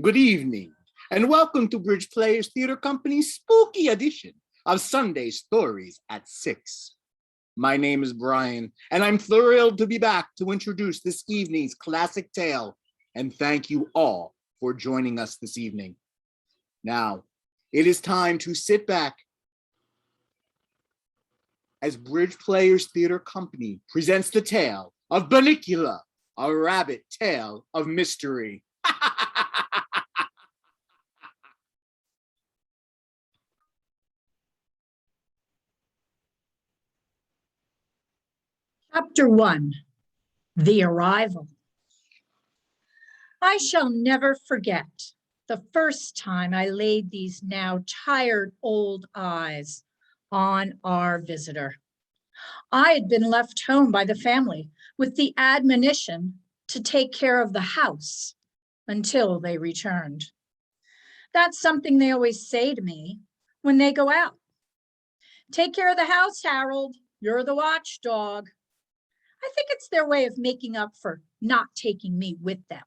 Good evening, and welcome to Bridge Players Theater Company's spooky edition of Sunday Stories at 6. My name is Brian, and I'm thrilled to be back to introduce this evening's classic tale, and thank you all for joining us this evening. Now, it is time to sit back as Bridge Players Theater Company presents the tale of Bunnicula, a rabbit tale of mystery. Chapter 1, The Arrival. I shall never forget the first time I laid these now tired old eyes on our visitor. I had been left home by the family with the admonition to take care of the house until they returned. That's something they always say to me when they go out. Take care of the house, Harold. You're the watchdog. I think it's their way of making up for not taking me with them,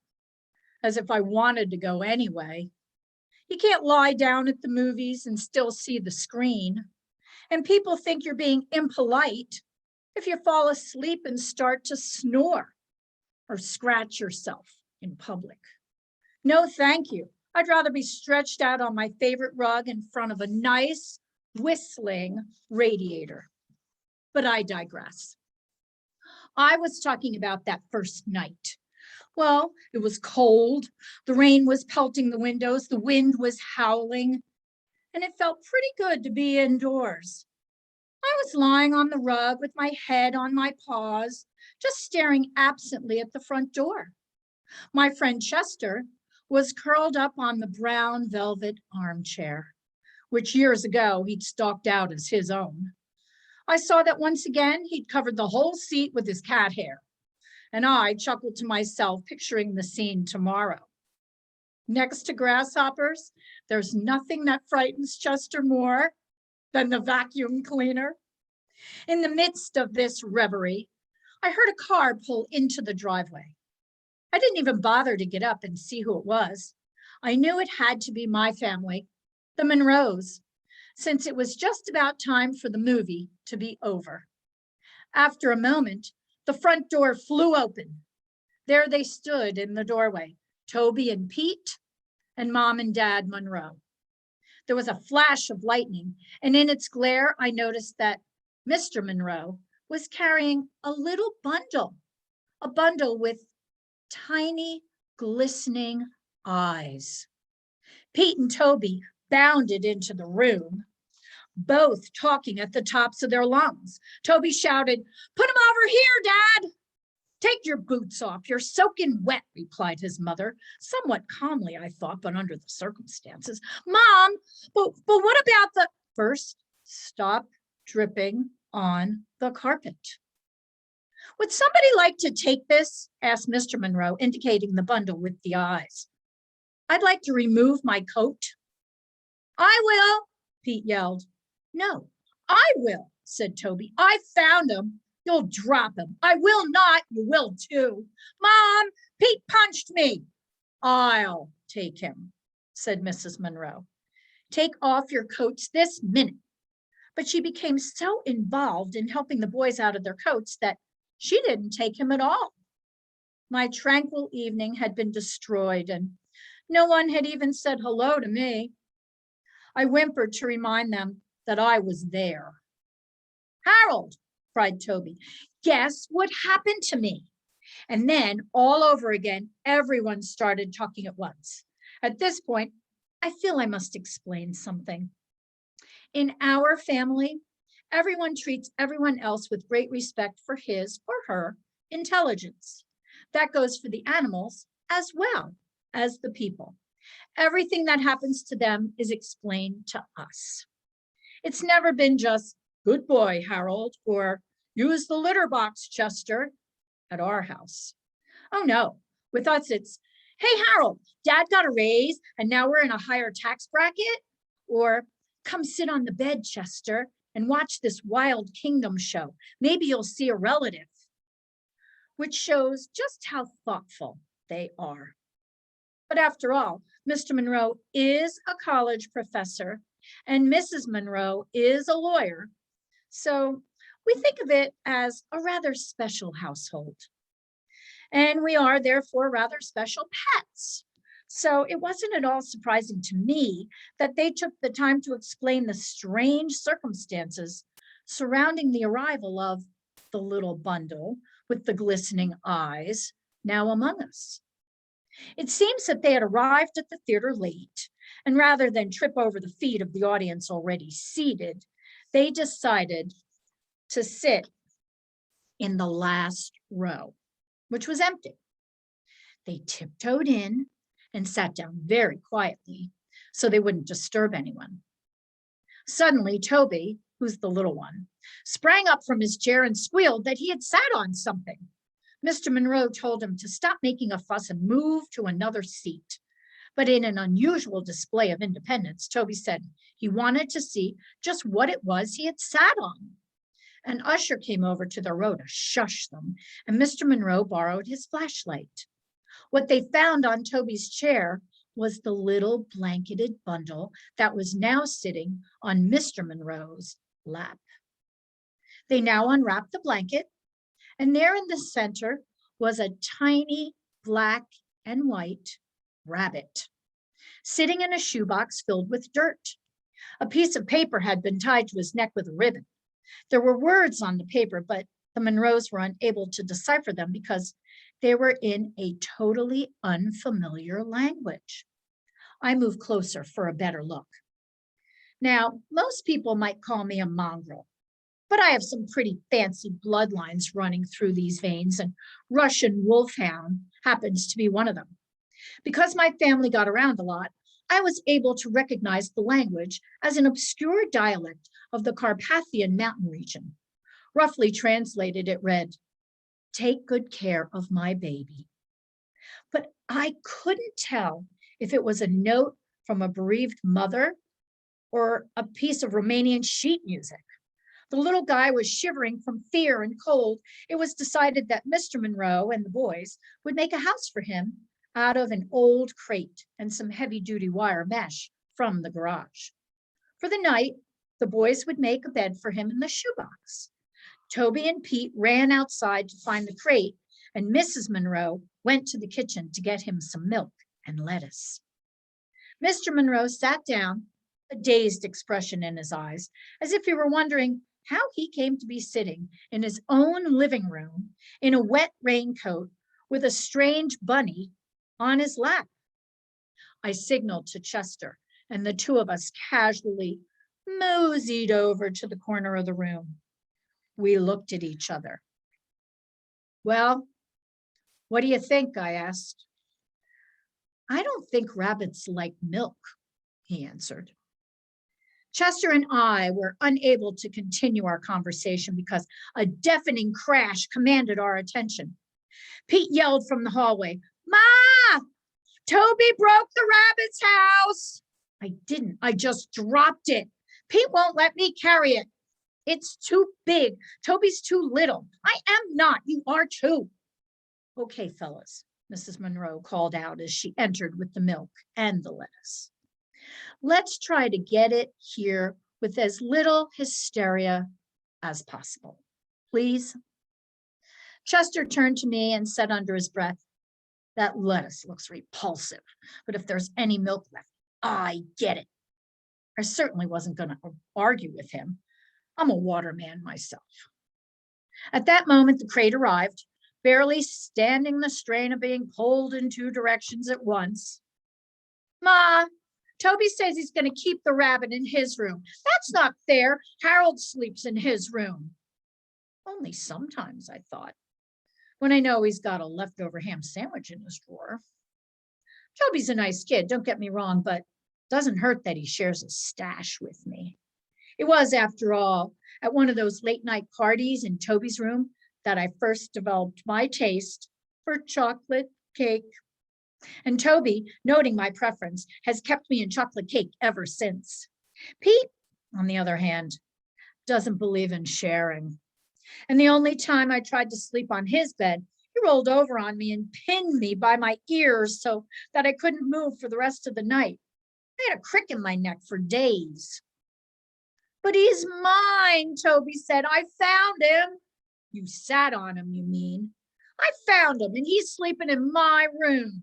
as if I wanted to go anyway. You can't lie down at the movies and still see the screen. And people think you're being impolite if you fall asleep and start to snore or scratch yourself in public. No, thank you. I'd rather be stretched out on my favorite rug in front of a nice, whistling radiator. But I digress. I was talking about that first night. Well, it was cold. The rain was pelting the windows. The wind was howling. And it felt pretty good to be indoors. I was lying on the rug with my head on my paws, just staring absently at the front door. My friend Chester was curled up on the brown velvet armchair, which years ago he'd stalked out as his own. I saw that once again, he'd covered the whole seat with his cat hair, and I chuckled to myself, picturing the scene tomorrow. Next to grasshoppers, there's nothing that frightens Chester more than the vacuum cleaner. In the midst of this reverie, I heard a car pull into the driveway. I didn't even bother to get up and see who it was. I knew it had to be my family, the Monroes, since it was just about time for the movie to be over. After a moment, the front door flew open. There they stood in the doorway, Toby and Pete, and Mom and Dad Monroe. There was a flash of lightning, and in its glare, I noticed that Mr. Monroe was carrying a little bundle, a bundle with tiny, glistening eyes. Pete and Toby bounded into the room, both talking at the tops of their lungs. Toby shouted, "Put him over here, Dad!" "Take your boots off, you're soaking wet," replied his mother, somewhat calmly, I thought, but under the circumstances. "Mom, but what about the—" "First, stop dripping on the carpet." "Would somebody like to take this?" asked Mr. Monroe, indicating the bundle with the eyes. "I'd like to remove my coat." "I will," Pete yelled. "No, I will," said Toby. "I found him." "You'll drop him." "I will not." "You will too." "Mom, Pete punched me." "I'll take him," said Mrs. Monroe. "Take off your coats this minute." But she became so involved in helping the boys out of their coats that she didn't take him at all. My tranquil evening had been destroyed, and no one had even said hello to me. I whimpered to remind them that I was there. "Harold," cried Toby, "guess what happened to me?" And then all over again, everyone started talking at once. At this point, I feel I must explain something. In our family, everyone treats everyone else with great respect for his or her intelligence. That goes for the animals as well as the people. Everything that happens to them is explained to us. It's never been just, "Good boy, Harold," or "Use the litter box, Chester," at our house. Oh no, with us it's, "Hey, Harold, Dad got a raise and now we're in a higher tax bracket," or "Come sit on the bed, Chester, and watch this Wild Kingdom show. Maybe you'll see a relative," which shows just how thoughtful they are. But after all, Mr. Monroe is a college professor and Mrs. Monroe is a lawyer. So we think of it as a rather special household. And we are therefore rather special pets. So it wasn't at all surprising to me that they took the time to explain the strange circumstances surrounding the arrival of the little bundle with the glistening eyes now among us. It seems that they had arrived at the theater late, and rather than trip over the feet of the audience already seated, they decided to sit in the last row, which was empty. They tiptoed in and sat down very quietly so they wouldn't disturb anyone. Suddenly, Toby, who's the little one, sprang up from his chair and squealed that he had sat on something. Mr. Monroe told him to stop making a fuss and move to another seat. But in an unusual display of independence, Toby said he wanted to see just what it was he had sat on. An usher came over to the row to shush them, and Mr. Monroe borrowed his flashlight. What they found on Toby's chair was the little blanketed bundle that was now sitting on Mr. Monroe's lap. They now unwrapped the blanket, and there in the center was a tiny black and white rabbit, sitting in a shoebox filled with dirt. A piece of paper had been tied to his neck with a ribbon. There were words on the paper, but the Monroes were unable to decipher them because they were in a totally unfamiliar language. I moved closer for a better look. Now, most people might call me a mongrel, but I have some pretty fancy bloodlines running through these veins, and Russian wolfhound happens to be one of them. Because my family got around a lot, I was able to recognize the language as an obscure dialect of the Carpathian mountain region. Roughly translated, it read, "Take good care of my baby." But I couldn't tell if it was a note from a bereaved mother or a piece of Romanian sheet music. The little guy was shivering from fear and cold. It was decided that Mr. Monroe and the boys would make a house for him out of an old crate and some heavy-duty wire mesh from the garage. For the night, the boys would make a bed for him in the shoebox. Toby and Pete ran outside to find the crate, and Mrs. Monroe went to the kitchen to get him some milk and lettuce. Mr. Monroe sat down, a dazed expression in his eyes, as if he were wondering how he came to be sitting in his own living room in a wet raincoat with a strange bunny on his lap. I signaled to Chester, and the two of us casually moseyed over to the corner of the room. We looked at each other. "Well, what do you think?" I asked. "I don't think rabbits like milk," he answered. Chester and I were unable to continue our conversation because a deafening crash commanded our attention. Pete yelled from the hallway, "Ma! Toby broke the rabbit's house!" I didn't, I just dropped it. "Pete won't let me carry it. It's too big. Toby's too little." "I am not, you are too." "Okay, fellas," Mrs. Monroe called out as she entered with the milk and the lettuce. "Let's try to get it here with as little hysteria as possible, please." Chester turned to me and said under his breath, "That lettuce looks repulsive, but if there's any milk left, I get it." I certainly wasn't going to argue with him. I'm a waterman myself. At that moment, the crate arrived, barely standing the strain of being pulled in two directions at once. "Ma, Toby says he's going to keep the rabbit in his room. That's not fair. Harold sleeps in his room." Only sometimes, I thought, when I know he's got a leftover ham sandwich in his drawer. Toby's a nice kid, don't get me wrong, but doesn't hurt that he shares a stash with me. It was, after all, at one of those late night parties in Toby's room that I first developed my taste for chocolate cake. And Toby, noting my preference, has kept me in chocolate cake ever since. Pete, on the other hand, doesn't believe in sharing. And the only time I tried to sleep on his bed, He rolled over on me and pinned me by my ears so that I couldn't move for the rest of the night. I had a crick in my neck for days. But he's mine, Toby said. I found him. You sat on him, you mean? I found him and he's sleeping in my room.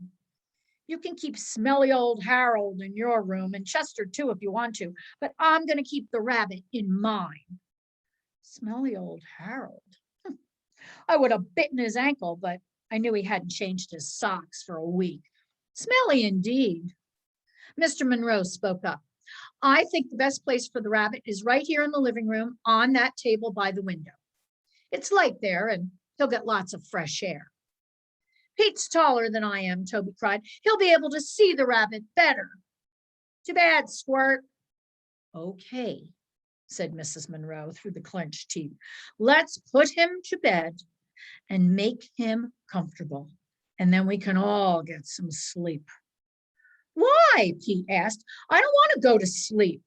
You can keep smelly old Harold in your room and Chester too if you want to, but I'm going to keep the rabbit in mine. Smelly old Harold. I would have bitten his ankle, but I knew he hadn't changed his socks for a week. Smelly indeed. Mr. Monroe spoke up. I think the best place for the rabbit is right here in the living room on that table by the window. It's light there and he'll get lots of fresh air. Pete's taller than I am, Toby cried. He'll be able to see the rabbit better. Too bad, Squirt. Okay, said Mrs. Monroe through the clenched teeth. Let's put him to bed and make him comfortable, and then we can all get some sleep. Why? Pete asked. I don't want to go to sleep.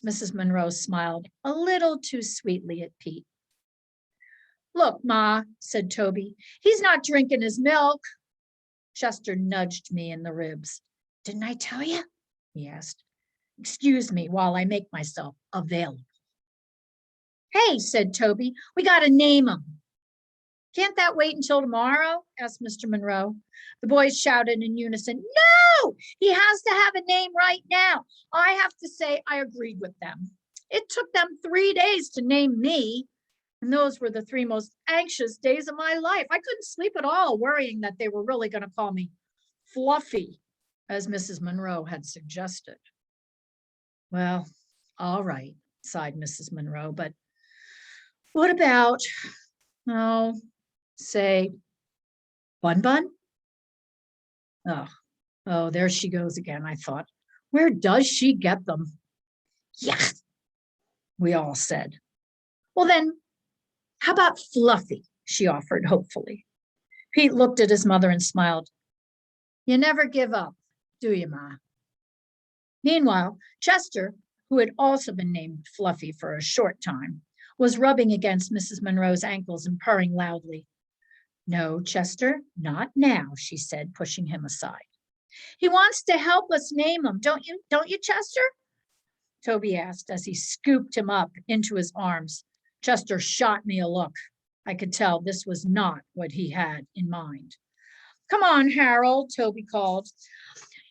Mrs. Monroe smiled a little too sweetly at Pete. Look, Ma, said Toby, he's not drinking his milk. Chester nudged me in the ribs. Didn't I tell you? He asked. Excuse me while I make myself available. Hey, said Toby, we got to name him. Can't that wait until tomorrow? Asked Mr. Monroe. The boys shouted in unison, no, he has to have a name right now. I have to say I agreed with them. It took them 3 days to name me. And those were the 3 most anxious days of my life. I couldn't sleep at all, worrying that they were really going to call me Fluffy, as Mrs. Monroe had suggested. Well, all right, sighed Mrs. Monroe, but what about, say, Bun Bun? Oh, there she goes again, I thought. Where does she get them? Yeah, we all said. Well then, how about Fluffy? She offered hopefully. Pete looked at his mother and smiled. You never give up, do you, Ma? Meanwhile, Chester, who had also been named Fluffy for a short time, was rubbing against Mrs. Monroe's ankles and purring loudly. No, Chester, not now, she said, pushing him aside. He wants to help us name him, don't you, Chester? Toby asked as he scooped him up into his arms. Chester shot me a look. I could tell this was not what he had in mind. Come on, Harold, Toby called.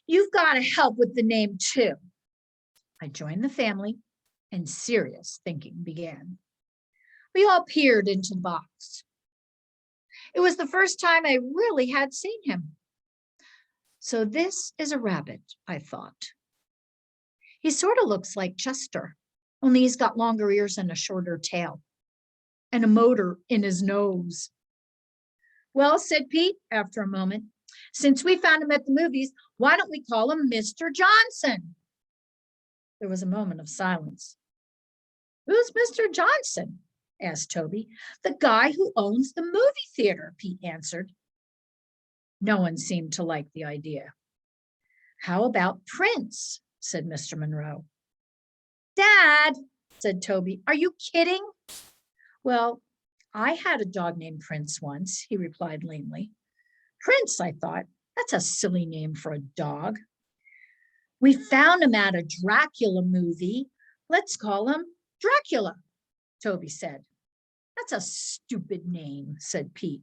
You've got to help with the name too. I joined the family and serious thinking began. We all peered into the box. It was the first time I really had seen him. So this is a rabbit, I thought. He sort of looks like Chester, only he's got longer ears and a shorter tail, and a motor in his nose. Well, said Pete after a moment, since we found him at the movies, why don't we call him Mr. Johnson? There was a moment of silence. Who's Mr. Johnson? Asked Toby. The guy who owns the movie theater, Pete answered. No one seemed to like the idea. How about Prince? Said Mr. Monroe. Dad, said Toby, are you kidding? Well, I had a dog named Prince once, he replied lamely. Prince, I thought, that's a silly name for a dog. We found him at a Dracula movie. Let's call him Dracula, Toby said. That's a stupid name, said Pete.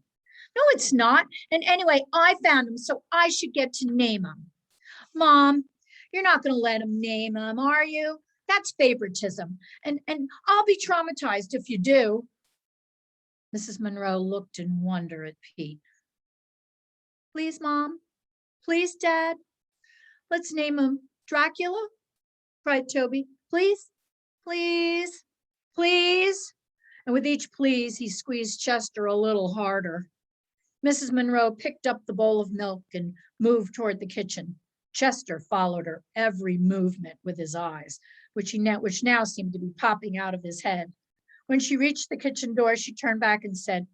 No, it's not. And anyway, I found him, so I should get to name him. Mom, you're not going to let him name him, are you? That's favoritism. And I'll be traumatized if you do. Mrs. Monroe looked in wonder at Pete. Please, Mom. Please, Dad. Let's name him Dracula, cried Toby. Please, please, please. And with each please, he squeezed Chester a little harder. Mrs. Monroe picked up the bowl of milk and moved toward the kitchen. Chester followed her every movement with his eyes, which now seemed to be popping out of his head. When she reached the kitchen door, she turned back and said,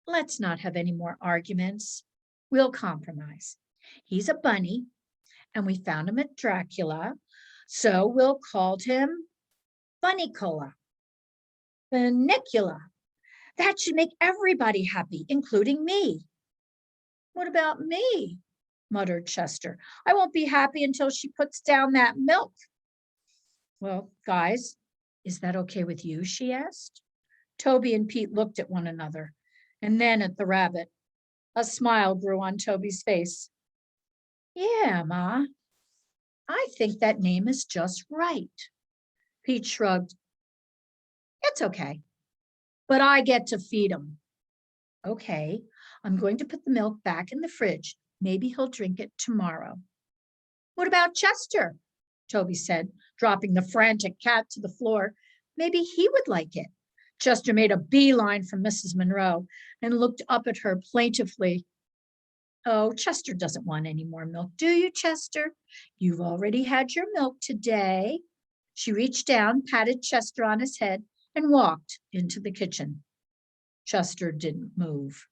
let's not have any more arguments. We'll compromise. He's a bunny, and we found him at Dracula, so we'll call him Bunnicula. Bunnicula. That should make everybody happy, including me. What about me? Muttered Chester. I won't be happy until she puts down that milk. Well, guys, is that okay with you? She asked. Toby and Pete looked at one another and then at the rabbit. A smile grew on Toby's face. Yeah, Ma, I think that name is just right. Pete shrugged. It's okay, but I get to feed him. Okay, I'm going to put the milk back in the fridge. Maybe he'll drink it tomorrow. What about Chester? Toby said, dropping the frantic cat to the floor. Maybe he would like it. Chester made a beeline for Mrs. Monroe and looked up at her plaintively. Oh, Chester doesn't want any more milk, do you, Chester? You've already had your milk today. She reached down, patted Chester on his head, and walked into the kitchen. Chester didn't move.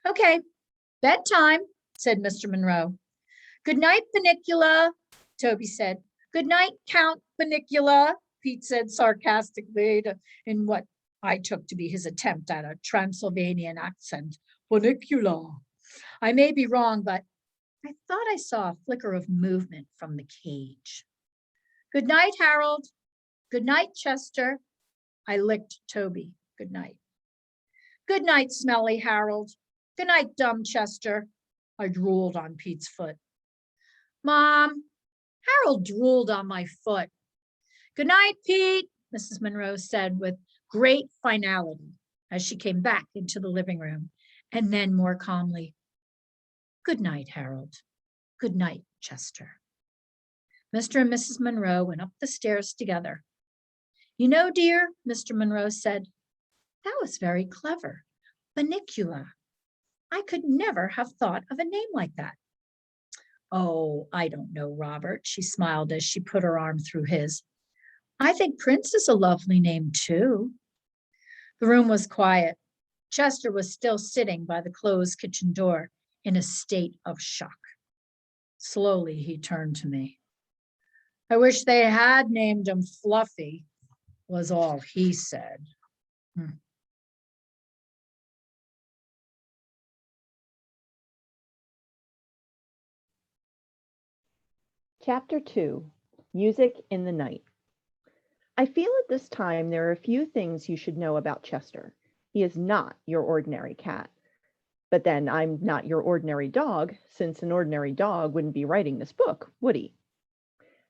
Okay, bedtime, said Mr. Monroe. Good night, Bunnicula, Toby said. Good night, Count Bunnicula, Pete said sarcastically in what I took to be his attempt at a Transylvanian accent. Bunnicula. I may be wrong, but I thought I saw a flicker of movement from the cage. Good night, Harold. Good night, Chester. I licked Toby. Good night. Good night, smelly Harold. Good night, dumb Chester. I drooled on Pete's foot. Mom, Harold drooled on my foot. Good night, Pete, Mrs. Monroe said with great finality as she came back into the living room, and then more calmly, good night, Harold. Good night, Chester. Mr. and Mrs. Monroe went up the stairs together. You know, dear, Mr. Monroe said, that was very clever. Bunnicula. I could never have thought of a name like that. Oh, I don't know, Robert, she smiled as she put her arm through his. I think Prince is a lovely name, too. The room was quiet. Chester was still sitting by the closed kitchen door in a state of shock. Slowly, he turned to me. I wish they had named him Fluffy, was all he said. Chapter 2, Music in the Night. I feel at this time there are a few things you should know about Chester. He is not your ordinary cat. But then I'm not your ordinary dog, since an ordinary dog wouldn't be writing this book, would he?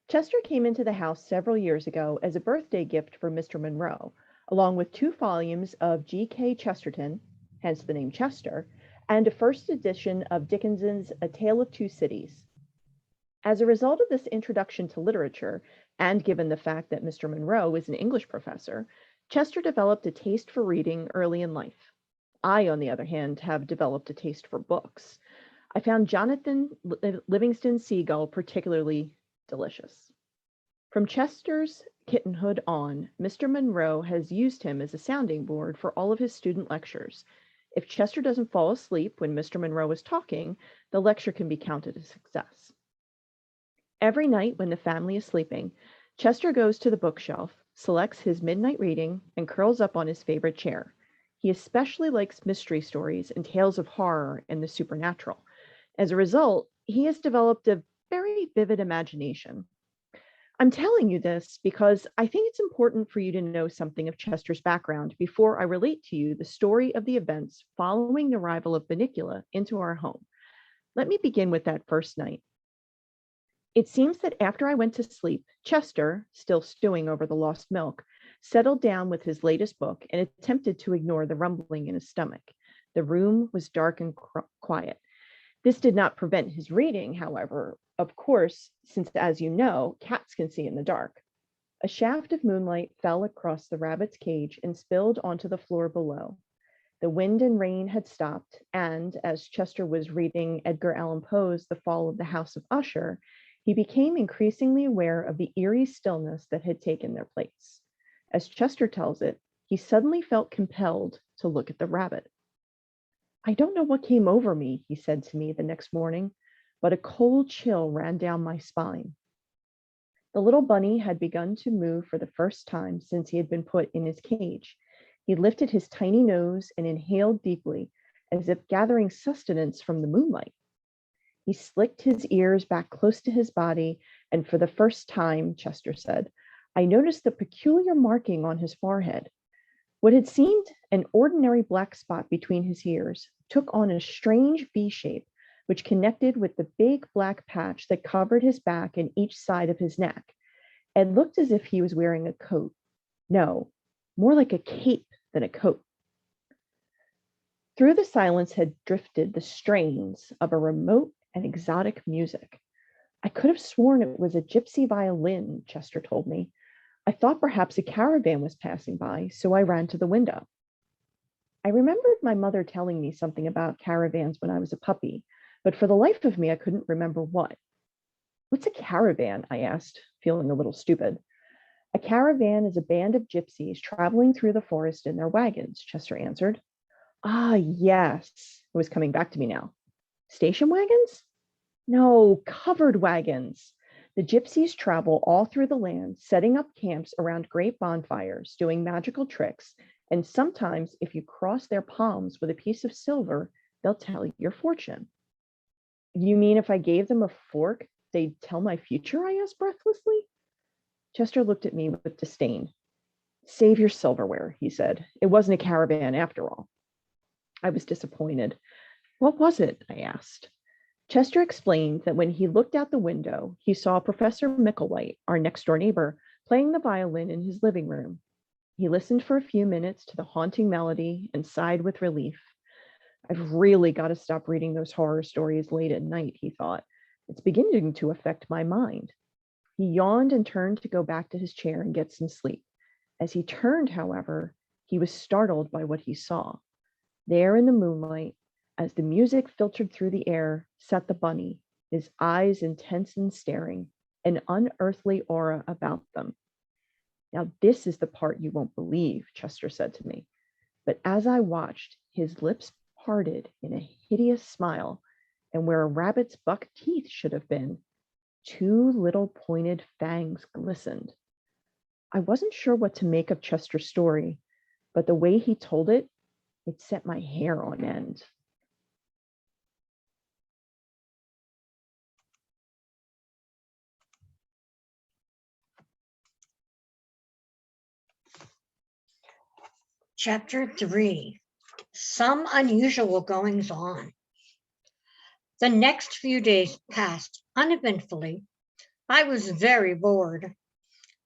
Chester came into the house several years ago as a birthday gift for Mr. Monroe, along with 2 volumes of G.K. Chesterton, hence the name Chester, and a first edition of Dickens's A Tale of Two Cities. As a result of this introduction to literature, and given the fact that Mr. Monroe is an English professor, Chester developed a taste for reading early in life. I, on the other hand, have developed a taste for books. I found Jonathan Livingston Seagull particularly delicious. From Chester's kittenhood on, Mr. Monroe has used him as a sounding board for all of his student lectures. If Chester doesn't fall asleep when Mr. Monroe is talking, the lecture can be counted a success. Every night when the family is sleeping, Chester goes to the bookshelf, selects his midnight reading, and curls up on his favorite chair. He especially likes mystery stories and tales of horror and the supernatural. As a result, he has developed a very vivid imagination. I'm telling you this because I think it's important for you to know something of Chester's background before I relate to you the story of the events following the arrival of Bunnicula into our home. Let me begin with that first night. It seems that after I went to sleep, Chester, still stewing over the lost milk, settled down with his latest book and attempted to ignore the rumbling in his stomach. The room was dark and quiet. This did not prevent his reading, however, of course, since, as you know, cats can see in the dark. A shaft of moonlight fell across the rabbit's cage and spilled onto the floor below. The wind and rain had stopped, and as Chester was reading Edgar Allan Poe's The Fall of the House of Usher, he became increasingly aware of the eerie stillness that had taken their place. As Chester tells it, he suddenly felt compelled to look at the rabbit. I don't know what came over me, he said to me the next morning, but a cold chill ran down my spine. The little bunny had begun to move for the first time since he had been put in his cage. He lifted his tiny nose and inhaled deeply, as if gathering sustenance from the moonlight. He slicked his ears back close to his body, and for the first time, Chester said, I noticed the peculiar marking on his forehead. What had seemed an ordinary black spot between his ears took on a strange V shape, which connected with the big black patch that covered his back and each side of his neck. It looked as if he was wearing a coat. No, more like a cape than a coat. Through the silence had drifted the strains of a remote and exotic music. I could have sworn it was a gypsy violin, Chester told me. I thought perhaps a caravan was passing by, so I ran to the window. I remembered my mother telling me something about caravans when I was a puppy, but for the life of me, I couldn't remember what. What's a caravan? I asked, feeling a little stupid. A caravan is a band of gypsies traveling through the forest in their wagons, Chester answered. Ah, yes, it was coming back to me now. Station wagons? No, covered wagons. The gypsies travel all through the land, setting up camps around great bonfires, doing magical tricks, and sometimes if you cross their palms with a piece of silver, they'll tell your fortune. You mean if I gave them a fork, they'd tell my future? I asked breathlessly. Chester looked at me with disdain. Save your silverware, he said. It wasn't a caravan after all. I was disappointed. What was it? I asked. Chester explained that when he looked out the window, he saw Professor Micklewhite, our next-door neighbor, playing the violin in his living room. He listened for a few minutes to the haunting melody and sighed with relief. I've really got to stop reading those horror stories late at night, he thought. It's beginning to affect my mind. He yawned and turned to go back to his chair and get some sleep. As he turned, however, he was startled by what he saw. There in the moonlight, as the music filtered through the air, sat the bunny, his eyes intense and staring, an unearthly aura about them. Now, this is the part you won't believe, Chester said to me. But as I watched, his lips parted in a hideous smile, and where a rabbit's buck teeth should have been, 2 little pointed fangs glistened. I wasn't sure what to make of Chester's story, but the way he told it, it set my hair on end. Chapter 3, Some Unusual Goings On. The next few days passed uneventfully. I was very bored.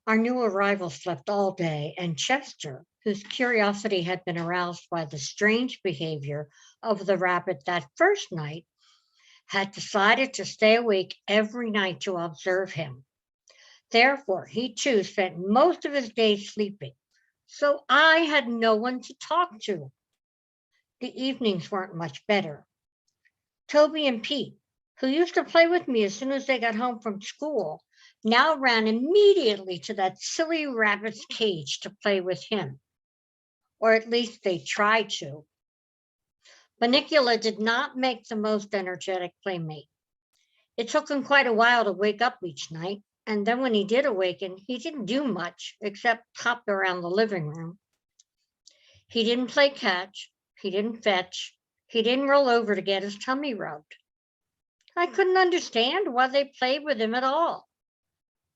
Our new arrival slept all day, and Chester, whose curiosity had been aroused by the strange behavior of the rabbit that first night, had decided to stay awake every night to observe him. Therefore, he too spent most of his days sleeping. So I had no one to talk to. The evenings weren't much better. Toby and Pete, who used to play with me as soon as they got home from school, now ran immediately to that silly rabbit's cage to play with him. Or at least they tried to. Bunnicula did not make the most energetic playmate. It took him quite a while to wake up each night. And then when he did awaken, he didn't do much except hop around the living room. He didn't play catch, he didn't fetch, he didn't roll over to get his tummy rubbed. I couldn't understand why they played with him at all.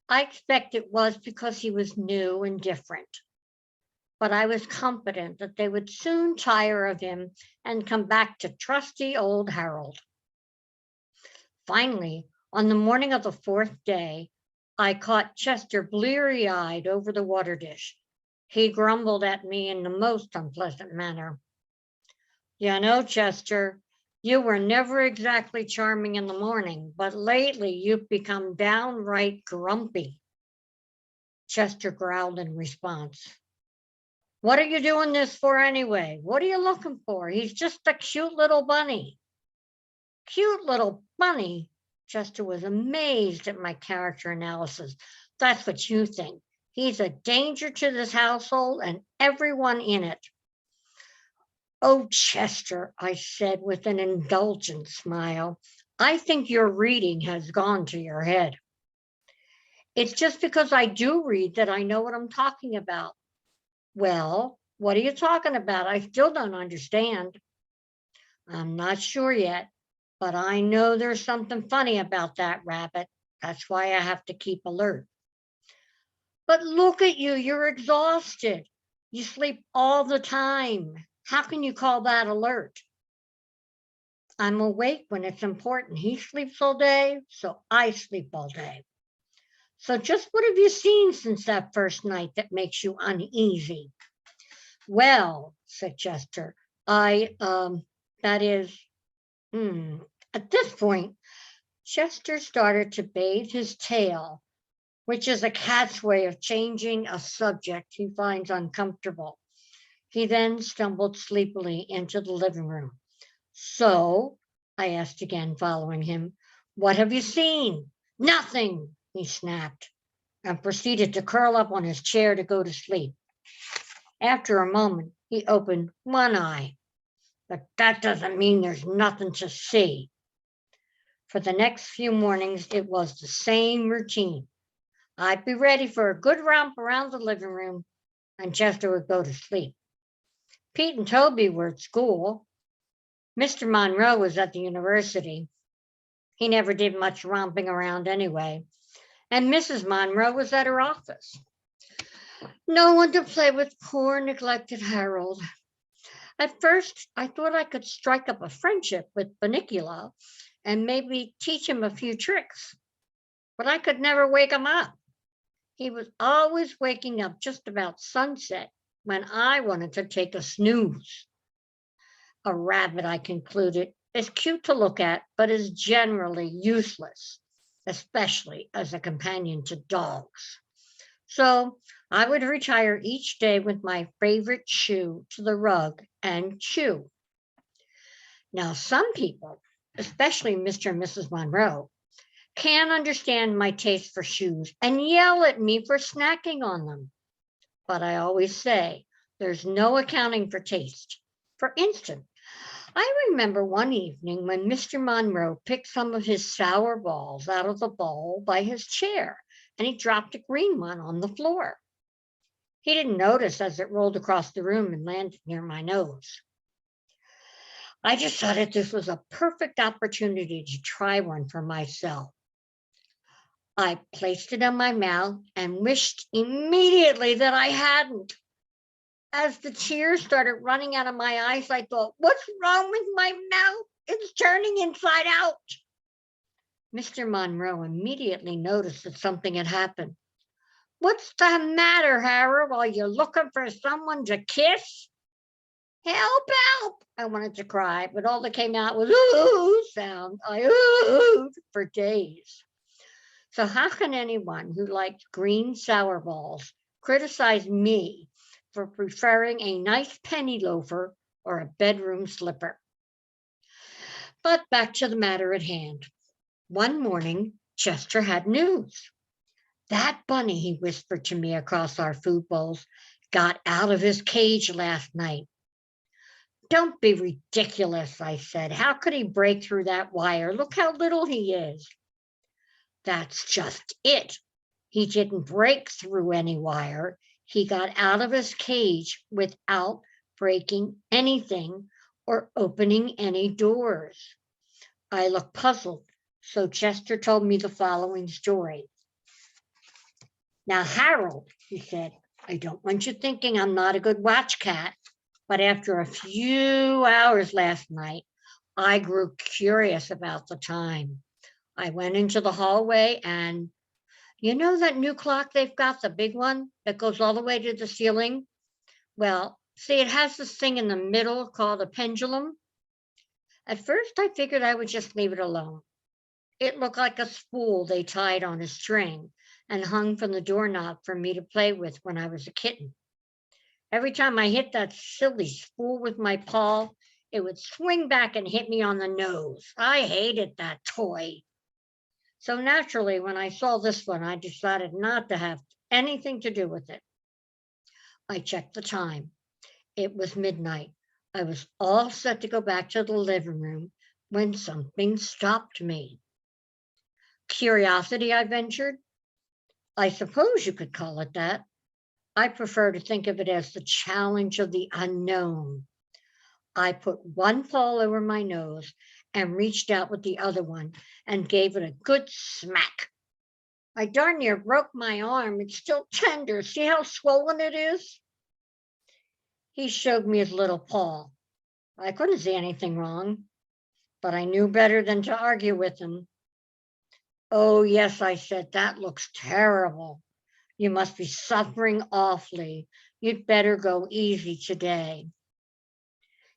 I expect it was because he was new and different. But I was confident that they would soon tire of him and come back to trusty old Harold. Finally, on the morning of the 4th day, I caught Chester bleary-eyed over the water dish. He grumbled at me in the most unpleasant manner. You know, Chester, you were never exactly charming in the morning, but lately you've become downright grumpy. Chester growled in response. What are you doing this for anyway? What are you looking for? He's just a cute little bunny. Cute little bunny? Chester was amazed at my character analysis. That's what you think. He's a danger to this household and everyone in it. Oh, Chester, I said with an indulgent smile, I think your reading has gone to your head. It's just because I do read that I know what I'm talking about. Well, What are you talking about? I still don't understand. I'm not sure yet, but I know there's something funny about that rabbit. That's why I have to keep alert. But look at you, you're exhausted. You sleep all the time. How can you call that alert? I'm awake when it's important. He sleeps all day, so I sleep all day. So just what have you seen since that first night that makes you uneasy? Well, said Chester, that is, At this point, Chester started to bathe his tail, which is a cat's way of changing a subject he finds uncomfortable. He then stumbled sleepily into the living room. So, I asked again, following him, what have you seen? Nothing, he snapped, and proceeded to curl up on his chair to go to sleep. After a moment, he opened one eye, but that doesn't mean there's nothing to see. For the next few mornings, it was the same routine. I'd be ready for a good romp around the living room, and Chester would go to sleep. Pete and Toby were at school. Mr. Monroe was at the university. He never did much romping around anyway. And Mrs. Monroe was at her office. No one to play with poor, neglected Harold. At first, I thought I could strike up a friendship with Bunnicula and maybe teach him a few tricks, but I could never wake him up. He was always waking up just about sunset when I wanted to take a snooze. A rabbit, I concluded, is cute to look at, but is generally useless, especially as a companion to dogs. So I would retire each day with my favorite shoe to the rug and chew. Now, some people, especially Mr. and Mrs. Monroe, can't understand my taste for shoes and yell at me for snacking on them. But I always say there's no accounting for taste. For instance, I remember one evening when Mr. Monroe picked some of his sour balls out of the bowl by his chair, and he dropped a green one on the floor. He didn't notice as it rolled across the room and landed near my nose. I decided this was a perfect opportunity to try one for myself. I placed it in my mouth and wished immediately that I hadn't. As the tears started running out of my eyes, I thought, what's wrong with my mouth? It's turning inside out. Mr. Monroe immediately noticed that something had happened. What's the matter, Harold? Are you looking for someone to kiss? Help, help! I wanted to cry, but all that came out was ooh sound. I oohed for days. So how can anyone who likes green sour balls criticize me for preferring a nice penny loafer or a bedroom slipper? But back to the matter at hand. One morning, Chester had news. That bunny, he whispered to me across our food bowls, got out of his cage last night. Don't be ridiculous, I said. How could he break through that wire? Look how little he is. That's just it. He didn't break through any wire. He got out of his cage without breaking anything or opening any doors. I looked puzzled, so Chester told me the following story. Now, Harold, he said, I don't want you thinking I'm not a good watch cat, but after a few hours last night, I grew curious about the time. I went into the hallway and you know that new clock they've got, the big one that goes all the way to the ceiling? Well, see, it has this thing in the middle called a pendulum. At first, I figured I would just leave it alone. It looked like a spool they tied on a string and hung from the doorknob for me to play with when I was a kitten. Every time I hit that silly spool with my paw, it would swing back and hit me on the nose. I hated that toy. So naturally, when I saw this one, I decided not to have anything to do with it. I checked the time. It was midnight. I was all set to go back to the living room when something stopped me. Curiosity, I ventured. I suppose you could call it that. I prefer to think of it as the challenge of the unknown. I put one paw over my nose and reached out with the other one and gave it a good smack. I darn near broke my arm. It's still tender. See how swollen it is? He showed me his little paw. I couldn't see anything wrong, but I knew better than to argue with him. Oh, yes, I said, that looks terrible. You must be suffering awfully. You'd better go easy today.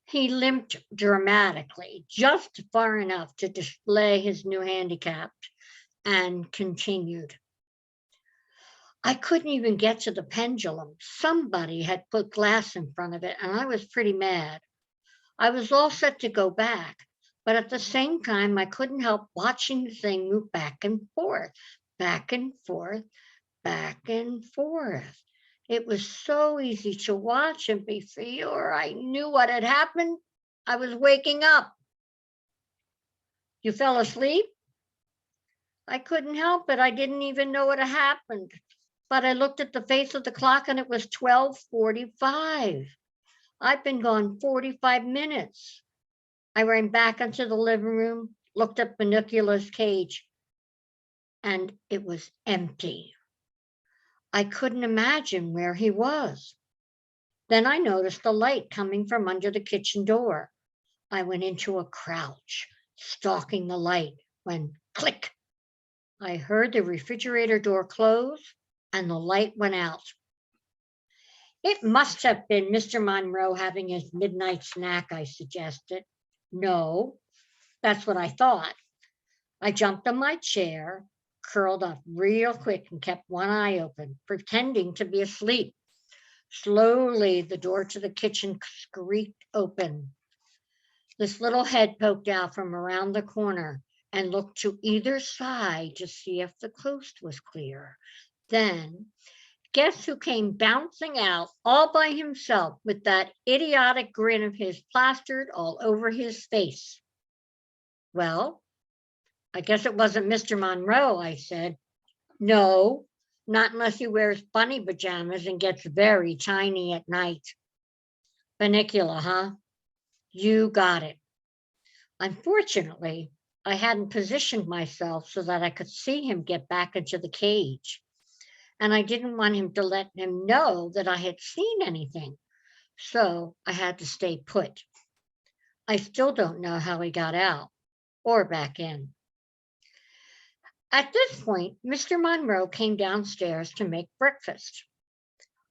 He limped dramatically, just far enough to display his new handicap, and continued. I couldn't even get to the pendulum. Somebody had put glass in front of it, and I was pretty mad. I was all set to go back, but at the same time, I couldn't help watching the thing move back and forth, back and forth, back and forth. It was so easy to watch, and before I knew what had happened, I was waking up. You fell asleep? I couldn't help it. I didn't even know what had happened. But I looked at the face of the clock and it was 12:45. I've been gone 45 minutes. I ran back into the living room, looked at Bunnicula's cage, and it was empty. I couldn't imagine where he was. Then I noticed the light coming from under the kitchen door. I went into a crouch, stalking the light, when click, I heard the refrigerator door close and the light went out. It must have been Mr. Monroe having his midnight snack, I suggested. No, that's what I thought. I jumped on my chair, curled up real quick and kept one eye open, pretending to be asleep. Slowly, the door to the kitchen squeaked open. This little head poked out from around the corner and looked to either side to see if the coast was clear. Then, guess who came bouncing out all by himself with that idiotic grin of his plastered all over his face? Well, I guess it wasn't Mr. Monroe, I said. No, not unless he wears bunny pajamas and gets very tiny at night. Bunnicula, huh? You got it. Unfortunately, I hadn't positioned myself so that I could see him get back into the cage. And I didn't want him to let him know that I had seen anything. So I had to stay put. I still don't know how he got out or back in. At this point, Mr. Monroe came downstairs to make breakfast.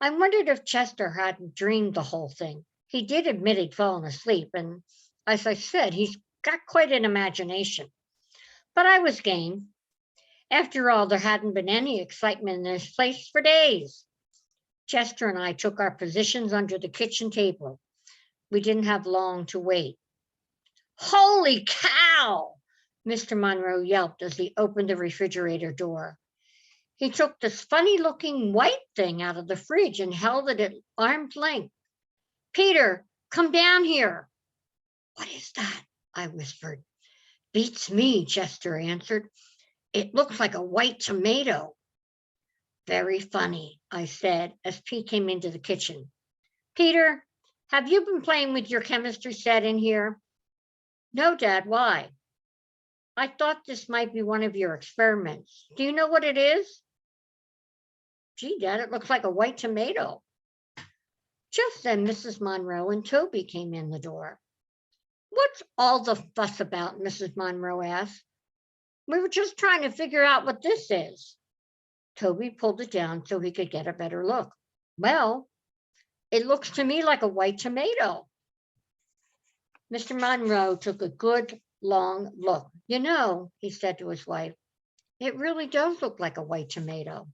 I wondered if Chester hadn't dreamed the whole thing. He did admit he'd fallen asleep, and as I said, he's got quite an imagination. But I was game. After all, there hadn't been any excitement in this place for days. Chester and I took our positions under the kitchen table. We didn't have long to wait. Holy cow! Mr. Monroe yelped as he opened the refrigerator door. He took this funny-looking white thing out of the fridge and held it at arm's length. Peter, come down here. What is that? I whispered. Beats me, Chester answered. It looks like a white tomato. Very funny, I said as Pete came into the kitchen. Peter, have you been playing with your chemistry set in here? No, Dad, why? I thought this might be one of your experiments. Do you know what it is? Gee, Dad, it looks like a white tomato. Just then, Mrs. Monroe and Toby came in the door. What's all the fuss about? Mrs. Monroe asked. We were just trying to figure out what this is. Toby pulled it down so he could get a better look. Well, it looks to me like a white tomato. Mr. Monroe took a good long look. You know, he said to his wife, it really does look like a white tomato.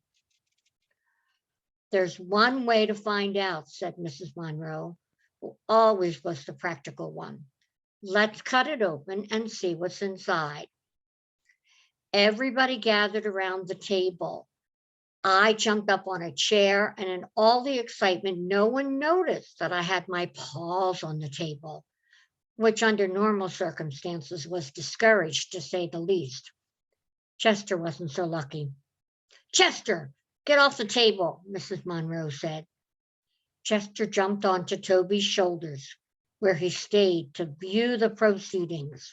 There's one way to find out, said Mrs. Monroe, who always was the practical one. Let's cut it open and see what's inside. Everybody gathered around the table. I jumped up on a chair, and in all the excitement, no one noticed that I had my paws on the table, which under normal circumstances was discouraged, to say the least. Chester wasn't so lucky. Chester, Get off the table, Mrs. Monroe said. Chester jumped onto Toby's shoulders, where he stayed to view the proceedings.